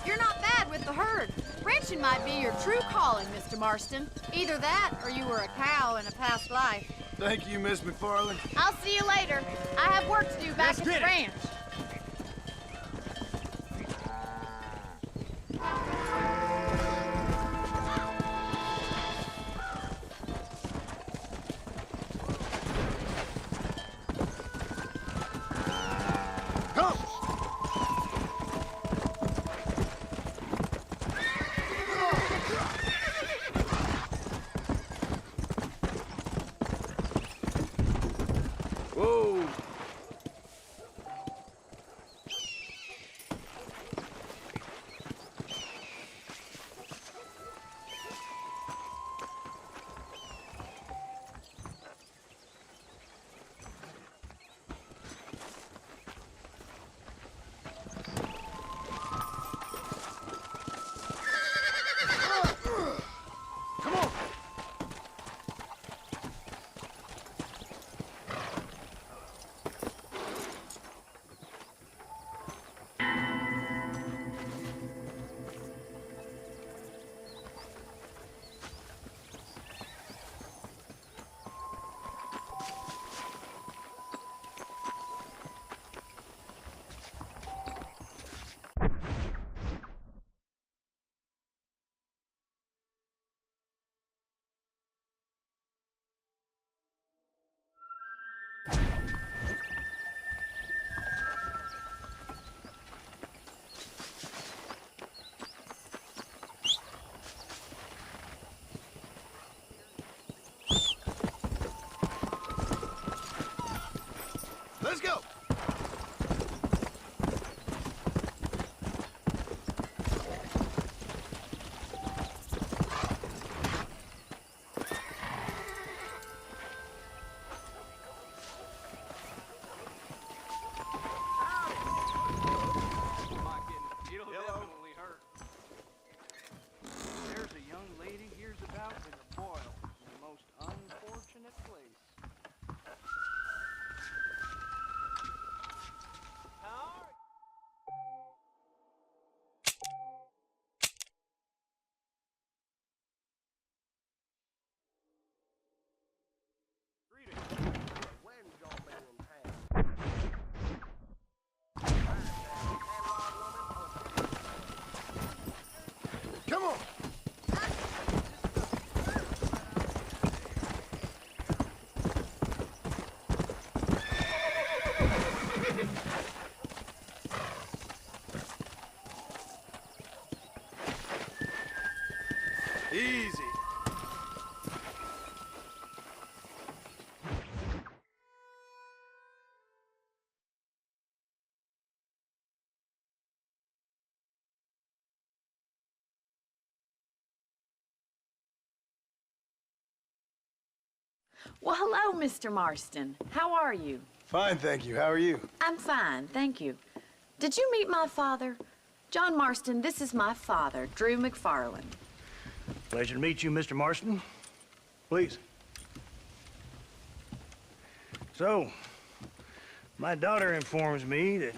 You're not bad with the herd. Ranching might be your true calling, Mr. Marston. Either that, or you were a cow in a past life. Thank you, Miss McFarland. I'll see you later. I have work to do back at the ranch. Come! Whoa. Come on! Let's go! It'll definitely hurt. There's a young lady hears about in a boil in the most unfortunate place. Well, hello, Mr. Marston. How are you? Fine, thank you. How are you? I'm fine, thank you. Did you meet my father? John Marston, this is my father, Drew McFarland. Pleasure to meet you, Mr. Marston. Please. So, my daughter informs me that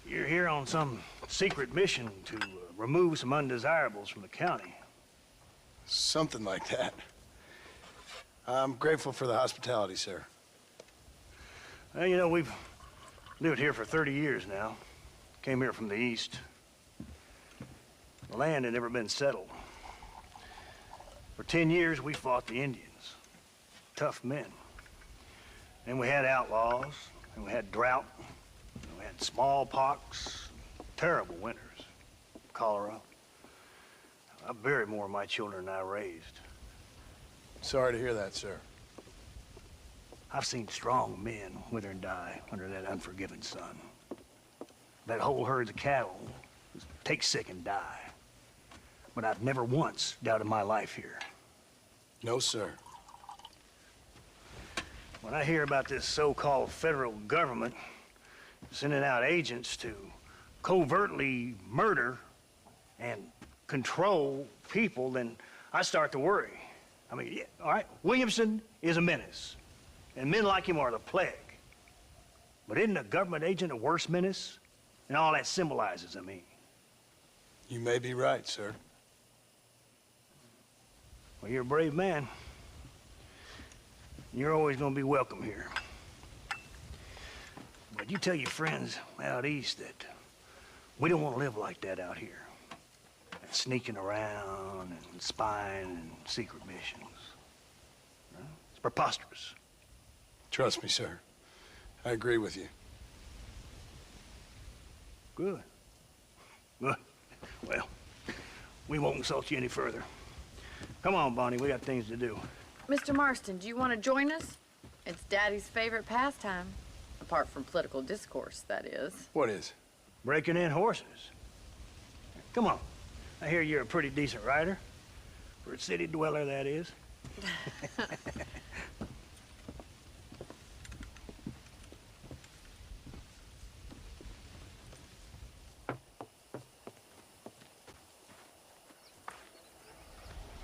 you're here on some secret mission to remove some undesirables from the county. Something like that. I'm grateful for the hospitality, sir. Well, you know, we've lived here for 30 years now. Came here from the east. The land had never been settled. For 10 years, we fought the Indians. Tough men. And we had outlaws, and we had drought, and we had smallpox, terrible winters, cholera. I buried more of my children than I raised. Sorry to hear that, sir. I've seen strong men wither and die under that unforgiving sun. That whole herds of cattle take sick and die. But I've never once doubted my life here. No, sir. When I hear about this so-called federal government sending out agents to covertly murder and control people, then I start to worry. I mean, yeah, all right, Williamson is a menace, and men like him are the plague. But isn't a government agent a worse menace? And all that symbolizes, I mean. You may be right, sir. Well, you're a brave man. You're always gonna be welcome here. But you tell your friends out east that we don't want to live like that out here. Sneaking around and spying and secret missions. Right? It's preposterous. Trust me, sir. I agree with you. Good. Good. Well, we won't insult you any further. Come on, Bonnie, we got things to do. Mr. Marston, do you want to join us? It's Daddy's favorite pastime. Apart from political discourse, that is. What is? Breaking in horses. Come on. I hear you're a pretty decent rider. For a city dweller, that is.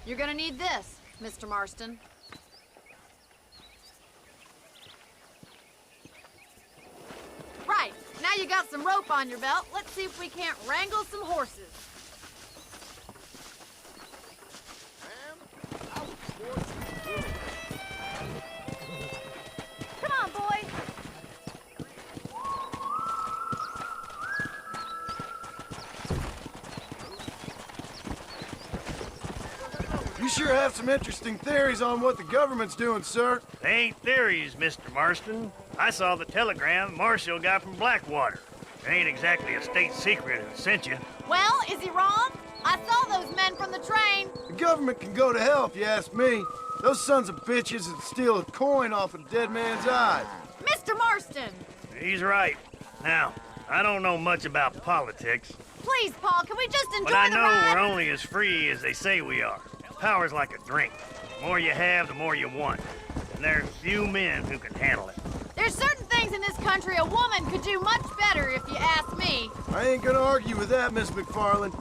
You're gonna need this, Mr. Marston. Right, now you got some rope on your belt. Let's see if we can't wrangle some horses. Come on, boys. You sure have some interesting theories on what the government's doing, sir. They ain't theories, Mr. Marston. I saw the telegram Marshall got from Blackwater. It ain't exactly a state secret who sent you. Well, is he wrong? I saw those men from the train. The government can go to hell if you ask me. Those sons of bitches that steal a coin off a dead man's eyes. Mr. Marston! He's right. Now, I don't know much about politics. Please, Paul, can we just enjoy But I the know ride? we're only as free as they say we are. Power's like a drink. The more you have, the more you want. And there's few men who can handle it. There's certain things in this country a woman could do much better, if you ask me. I ain't gonna argue with that, Miss McFarland.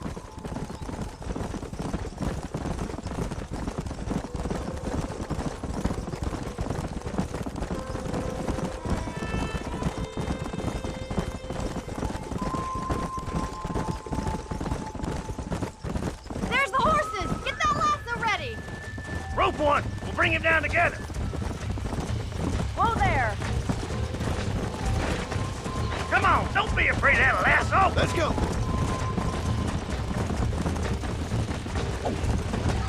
There's the horses! Get that lasso ready! Rope one! We'll bring him down together. Whoa there! Come on, don't be afraid of that lasso. Let's go.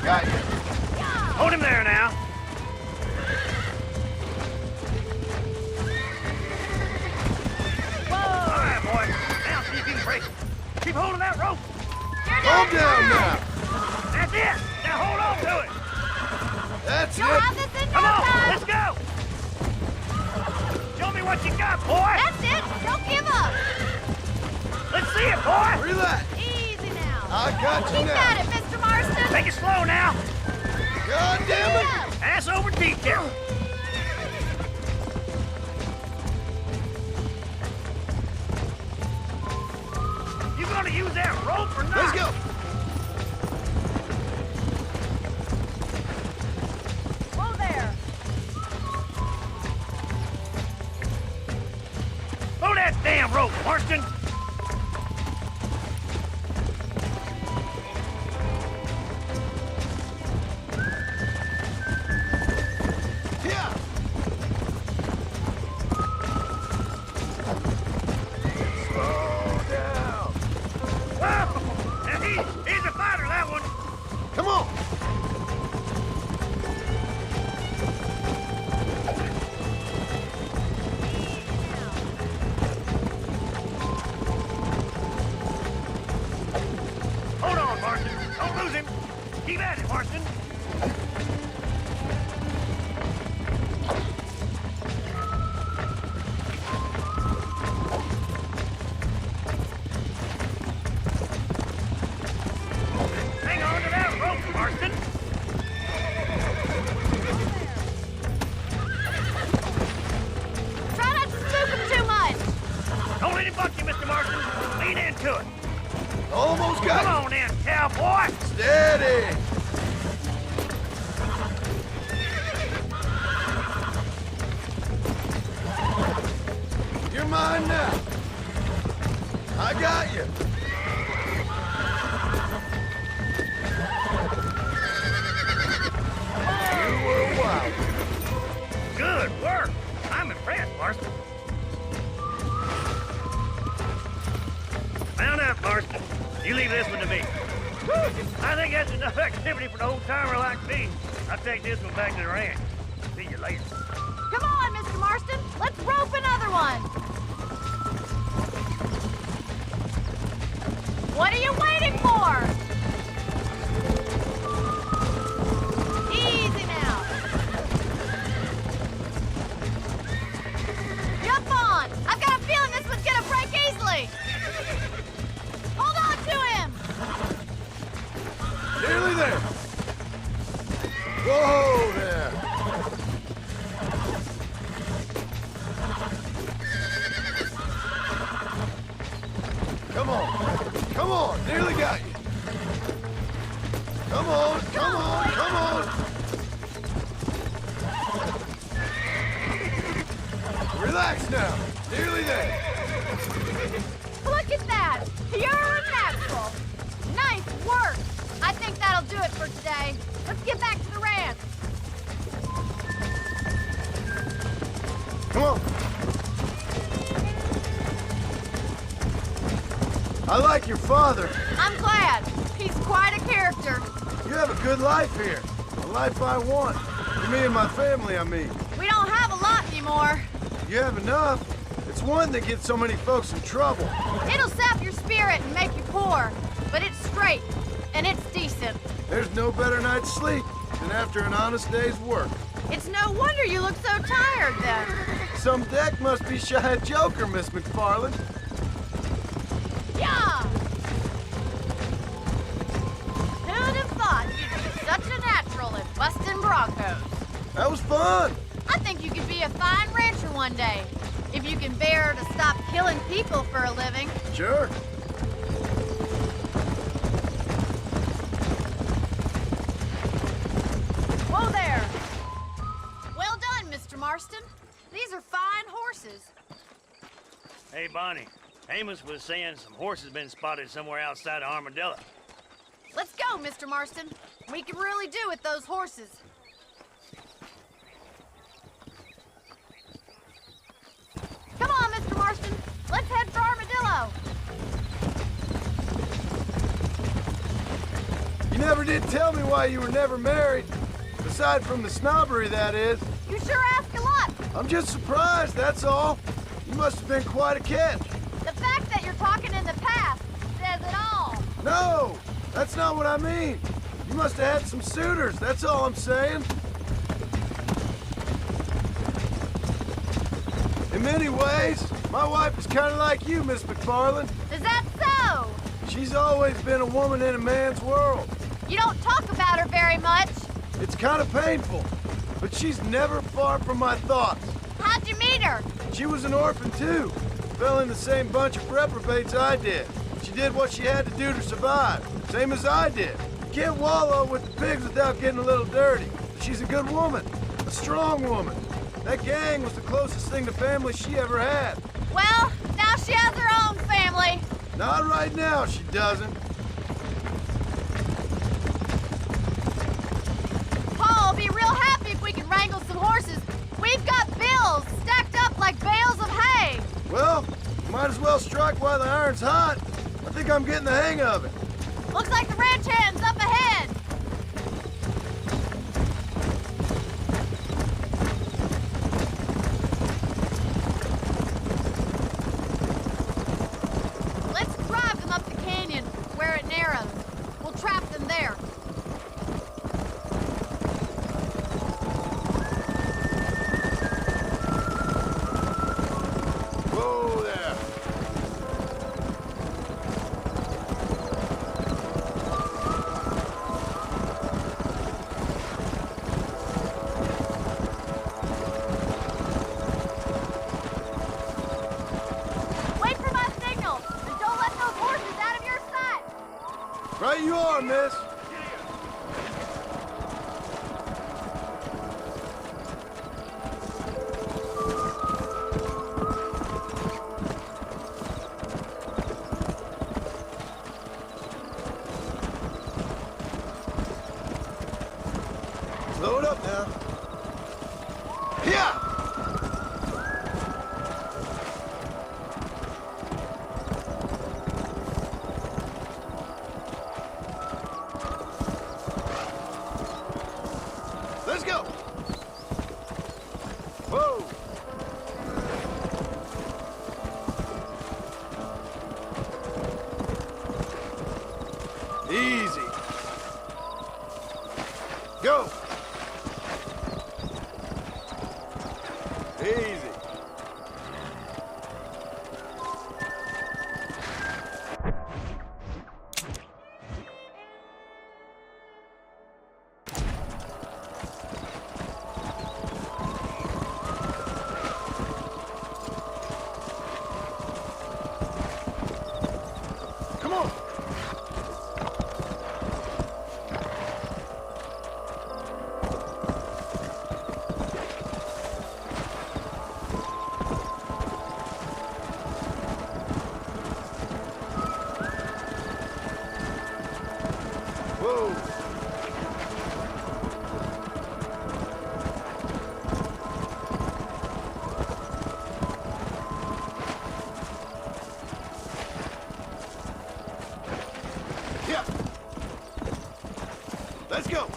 Got you. Hold him there now. Whoa! All right, boy. Now see if you can break him. Keep holding that rope. Calm down now. That's it. Now hold on to it. That's You'll it. have this in no Come on, time! let's go. Show me what you got, boy. That's it! Don't give up! Let's see it, boy. Relax. Easy now. I got you Keep now. at it, Mr. Marston! Take it slow now. God damn it. Ass over teeth here. Use that rope or not? Let's go! Whoa there! Throw that damn rope, Marston! Yeah! Slow down! Whoa! He's a fighter, that one! Come on! Hold on, Marston. Don't lose him. Keep at it, Marston. Hang on to that rope, Marston. Try not to spook him too much! Don't let him buck you, Mr. Marston. Lean into it. Almost got Come on in, cowboy. Steady! You're mine now. I got you. You were wild. Good work. I'm impressed, Marston. Mount up, Marston. You leave this one to me. I think that's enough activity for an old-timer like me. I'll take this one back to the ranch. See you later. Come on, Mr. Marston! Let's rope another one! What are you waiting for? Easy now. Jump on! I've got a feeling this one's gonna break easily! Hold on to him! Nearly there. Whoa there. Come on. Come on. Nearly got you. Come on. Come on. Come on. Relax now. Nearly there. Look at that! You're a natural! Nice work! I think that'll do it for today. Let's get back to the ranch. Come on. I like your father. I'm glad. He's quite a character. You have a good life here. A life I want. For me and my family, I mean. We don't have a lot anymore. You have enough. It's one that gets so many folks in trouble. It'll sap your spirit and make you poor. But it's straight, and it's decent. There's no better night's sleep than after an honest day's work. It's no wonder you look so tired, then. Some deck must be shy of Joker, Miss McFarland. Yeah! Who'd have thought you'd be such a natural at busting broncos? That was fun. I think you could be a fine rancher one day. If you can bear to stop killing people for a living. Sure. Whoa there! Well done, Mr. Marston. These are fine horses. Hey, Bonnie. Amos was saying some horses been spotted somewhere outside of Armadillo. Let's go, Mr. Marston. We can really do with those horses. Come on, Mr. Marston. Let's head for Armadillo. You never did tell me why you were never married. Aside from the snobbery, that is. You sure ask a lot. I'm just surprised, that's all. You must have been quite a catch. The fact that you're talking in the past says it all. No, that's not what I mean. You must have had some suitors, that's all I'm saying. In many ways, my wife is kind of like you, Miss McFarland. Is that so? She's always been a woman in a man's world. You don't talk about her very much. It's kind of painful, but she's never far from my thoughts. How'd you meet her? She was an orphan, too. Fell in the same bunch of reprobates I did. She did what she had to do to survive, same as I did. You can't wallow with the pigs without getting a little dirty. She's a good woman, a strong woman. That gang was the closest thing to family she ever had. Well, now she has her own family. Not right now, she doesn't. Paul will be real happy if we can wrangle some horses. We've got bills stacked up like bales of hay. Well, might as well strike while the iron's hot. I think I'm getting the hang of it. Looks like the ranch hand's up ahead. Let's drive them up the canyon where it narrows. We'll trap them there. Whoa there. Wait for my signal, and don't let those horses out of your sight. Right you are, miss. Load up now. Yeah! Let's go! Whoa! Easy. Go! Easy. Come on. Whoa. Yeah. Let's go.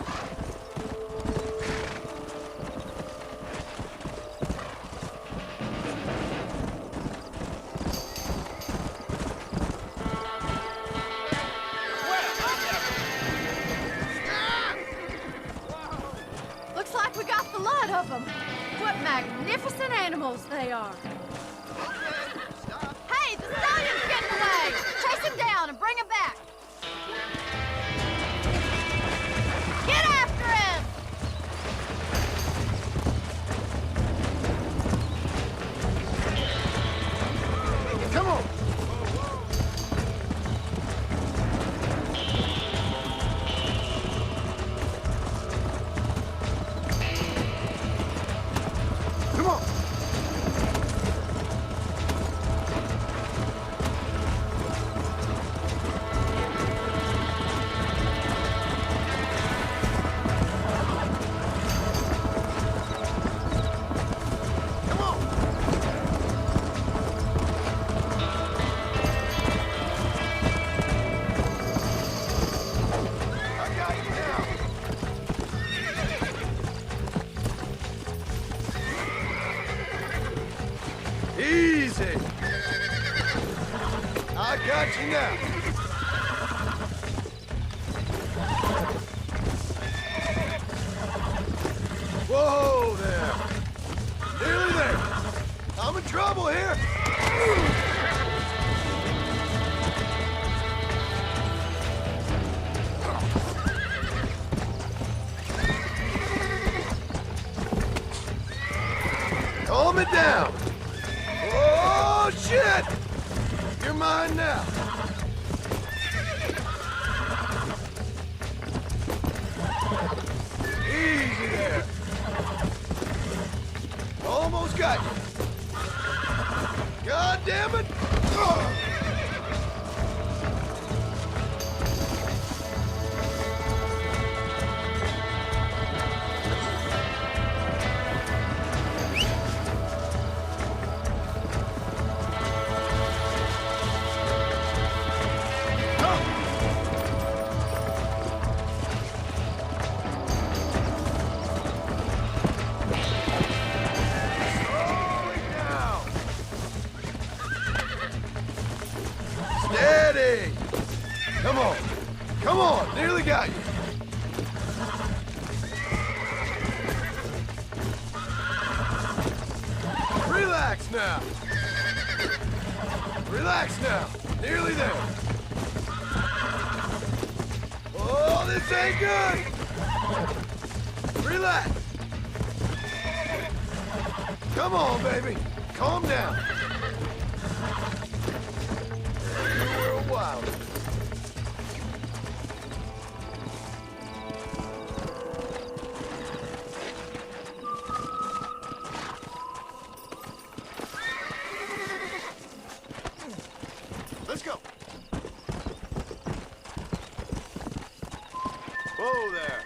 Looks like we got the lot of them. What magnificent animals they are. Hey, the stallion's getting away. Chase him down and bring him back. Get after him! Come on. Come on. Come on. I got you now. Easy. I got you now. Whoa there. Nearly there. I'm in trouble here. Calm it down. Oh, shit! You're mine now. coming! Steady! Come on. Come on. Nearly got you. Relax now. Relax now. Nearly there. Oh, this ain't good. Relax. Come on, baby. Calm down. We're wild. Let's go. Whoa there.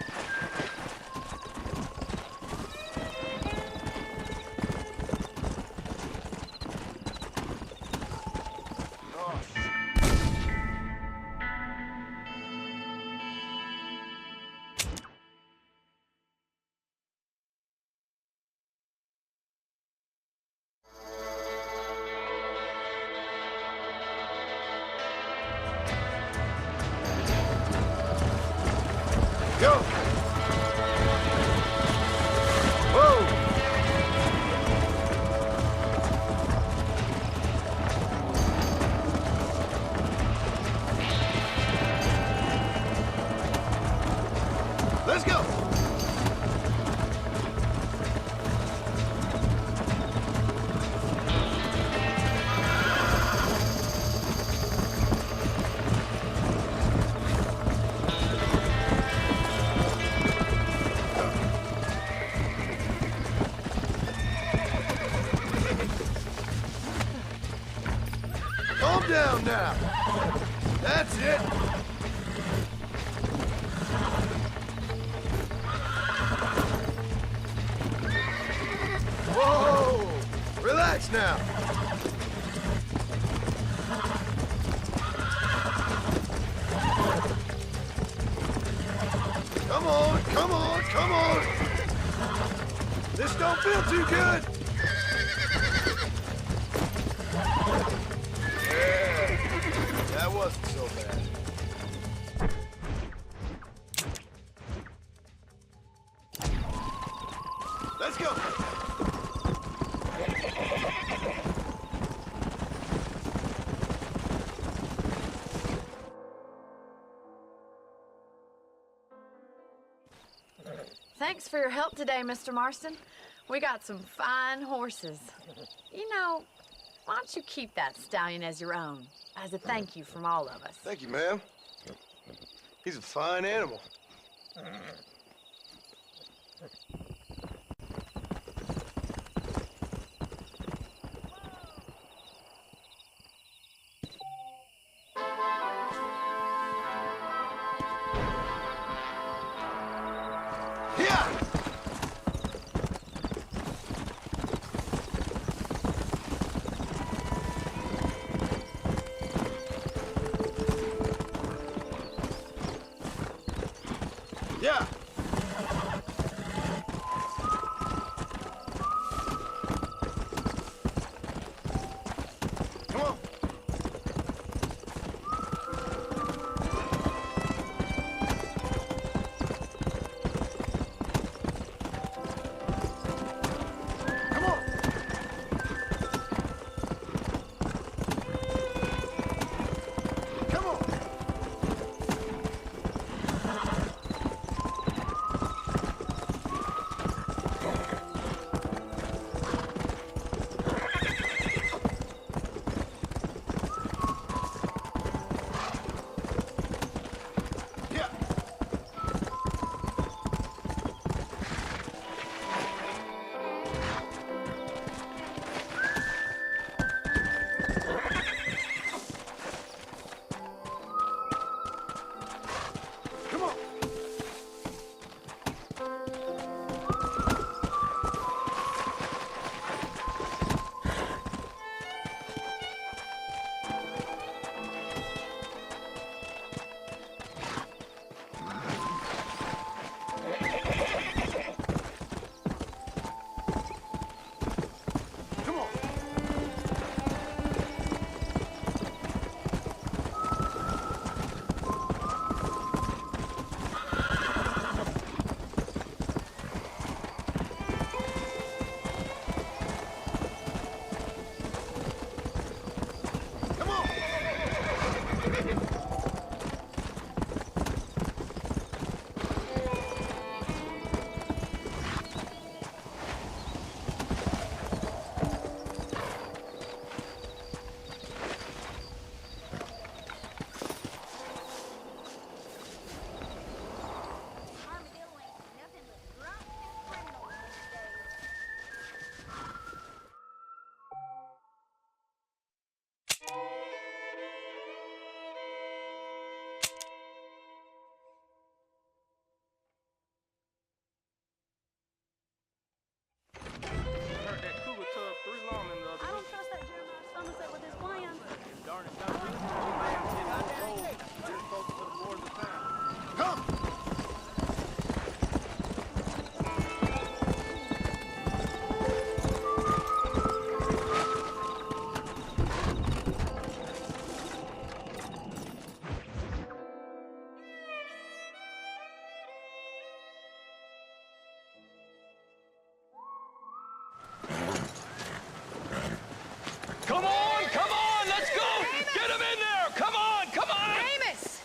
Go! Whoa! Let's go! Calm down now. That's it. Whoa! Relax now. Come on, come on, come on. This don't feel too good. That wasn't so bad. Let's go. Thanks for your help today, Mr. Marston. We got some fine horses. You know, why don't you keep that stallion as your own, as a thank you from all of us? Thank you, ma'am. He's a fine animal. Yeah! Yeah! Come on! Come on! Come on! Come on, let's go! Amos! Get him in there! Come on! Amos!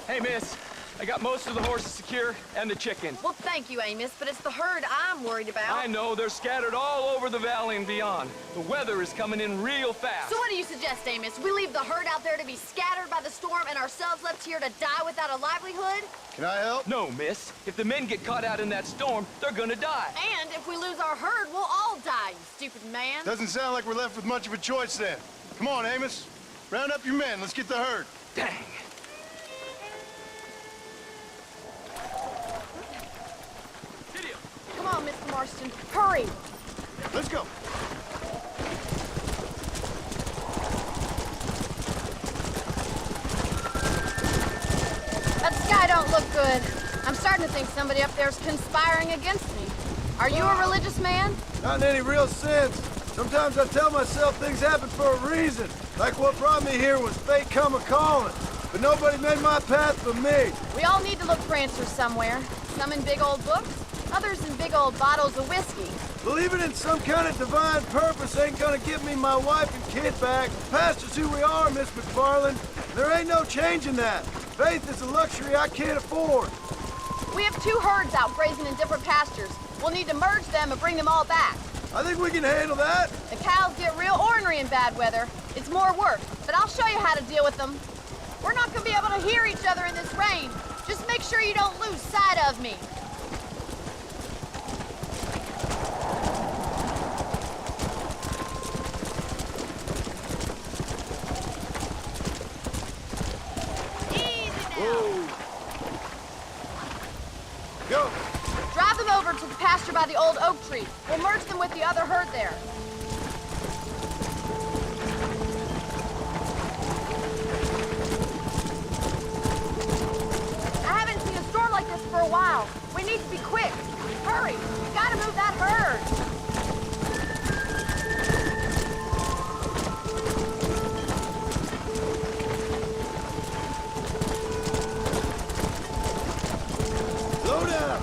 Hey, miss, I got most of the horses secure and the chickens. Well, thank you, Amos, but it's the herd I'm worried about. I know, they're scattered all over the valley and beyond. The weather is coming in real fast. So what do you suggest, Amos? We leave the herd out there to be scattered by the storm and ourselves left here to die without a livelihood? Can I help? No, miss. If the men get caught out in that storm, they're gonna die. And if we lose our herd, we'll all die, you stupid man. Doesn't sound like we're left with much of a choice then. Come on, Amos. Round up your men. Let's get the herd. Dang. Come on, Mr. Marston. Hurry! Let's go. That sky don't look good. I'm starting to think somebody up there's conspiring against me. Are you a religious man? Not in any real sense. Sometimes I tell myself things happen for a reason. Like what brought me here was fate come a-calling. But nobody made my path but me. We all need to look for answers somewhere. Some in big old books, others in big old bottles of whiskey. Believing in some kind of divine purpose ain't gonna give me my wife and kid back. Past is who we are, Miss McFarland. There ain't no changing that. Faith is a luxury I can't afford. We have 2 herds out grazing in different pastures. We'll need to merge them and bring them all back. I think we can handle that. The cows get real ornery in bad weather. It's more work, but I'll show you how to deal with them. We're not gonna be able to hear each other in this rain. Just make sure you don't lose sight of me. Go. Drive them over to the pasture by the old oak tree. We'll merge them with the other herd there. I haven't seen a storm like this for a while. We need to be quick. Hurry! We've got to move that herd. Slow down.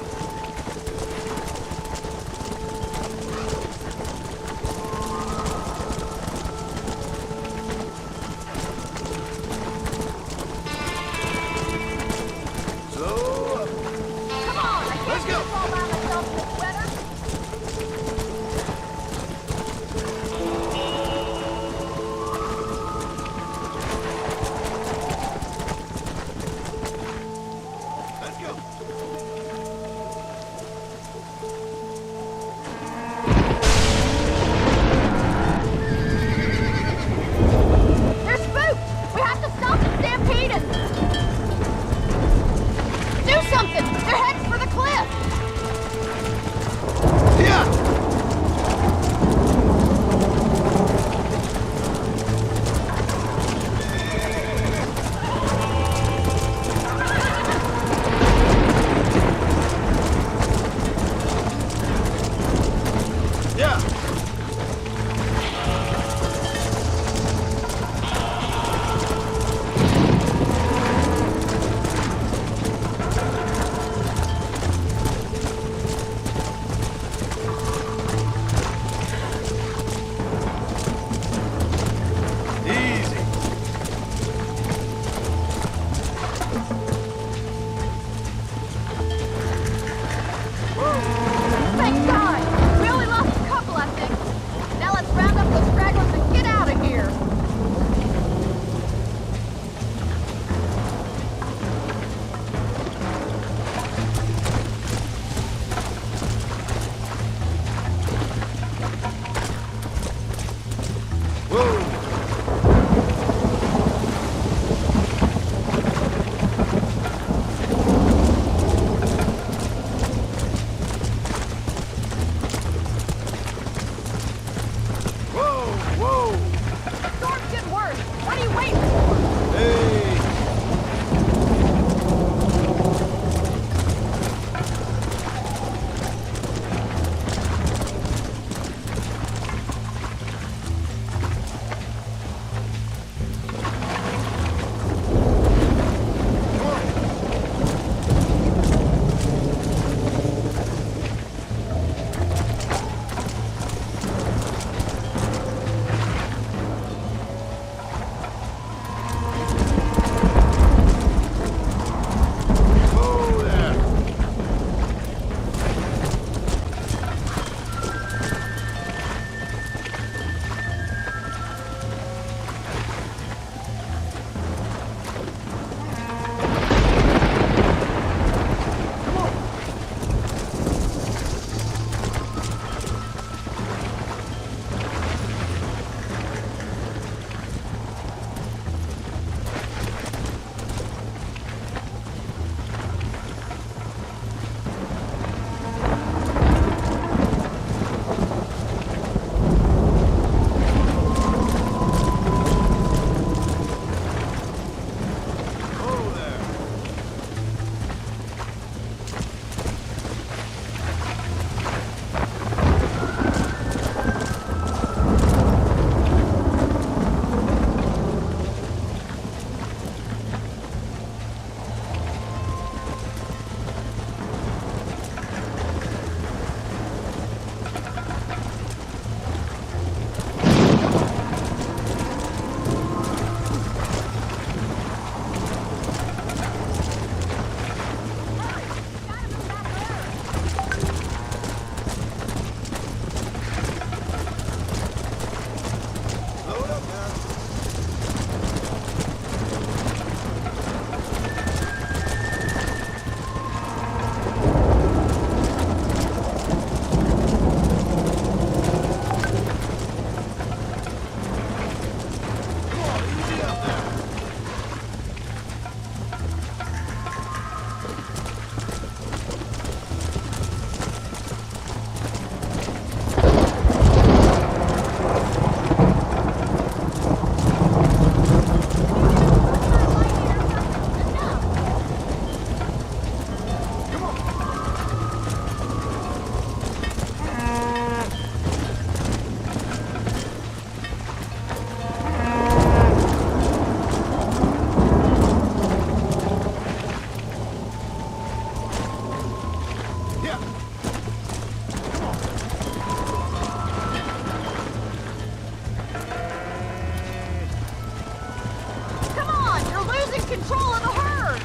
losing control of the herd!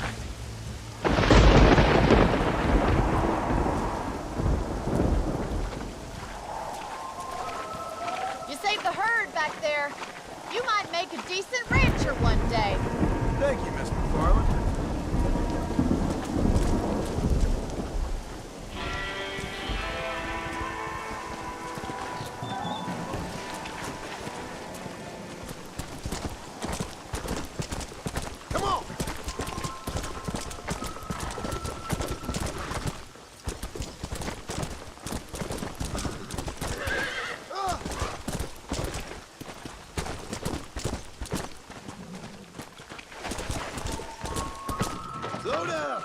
You saved the herd back there. You might make a decent rancher one day. Thank you, Miss McFarland. Come on! Slow down!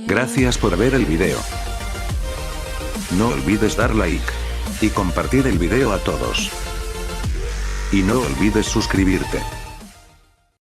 Gracias por ver el video. No olvides dar like y compartir el video a todos. Y no olvides suscribirte.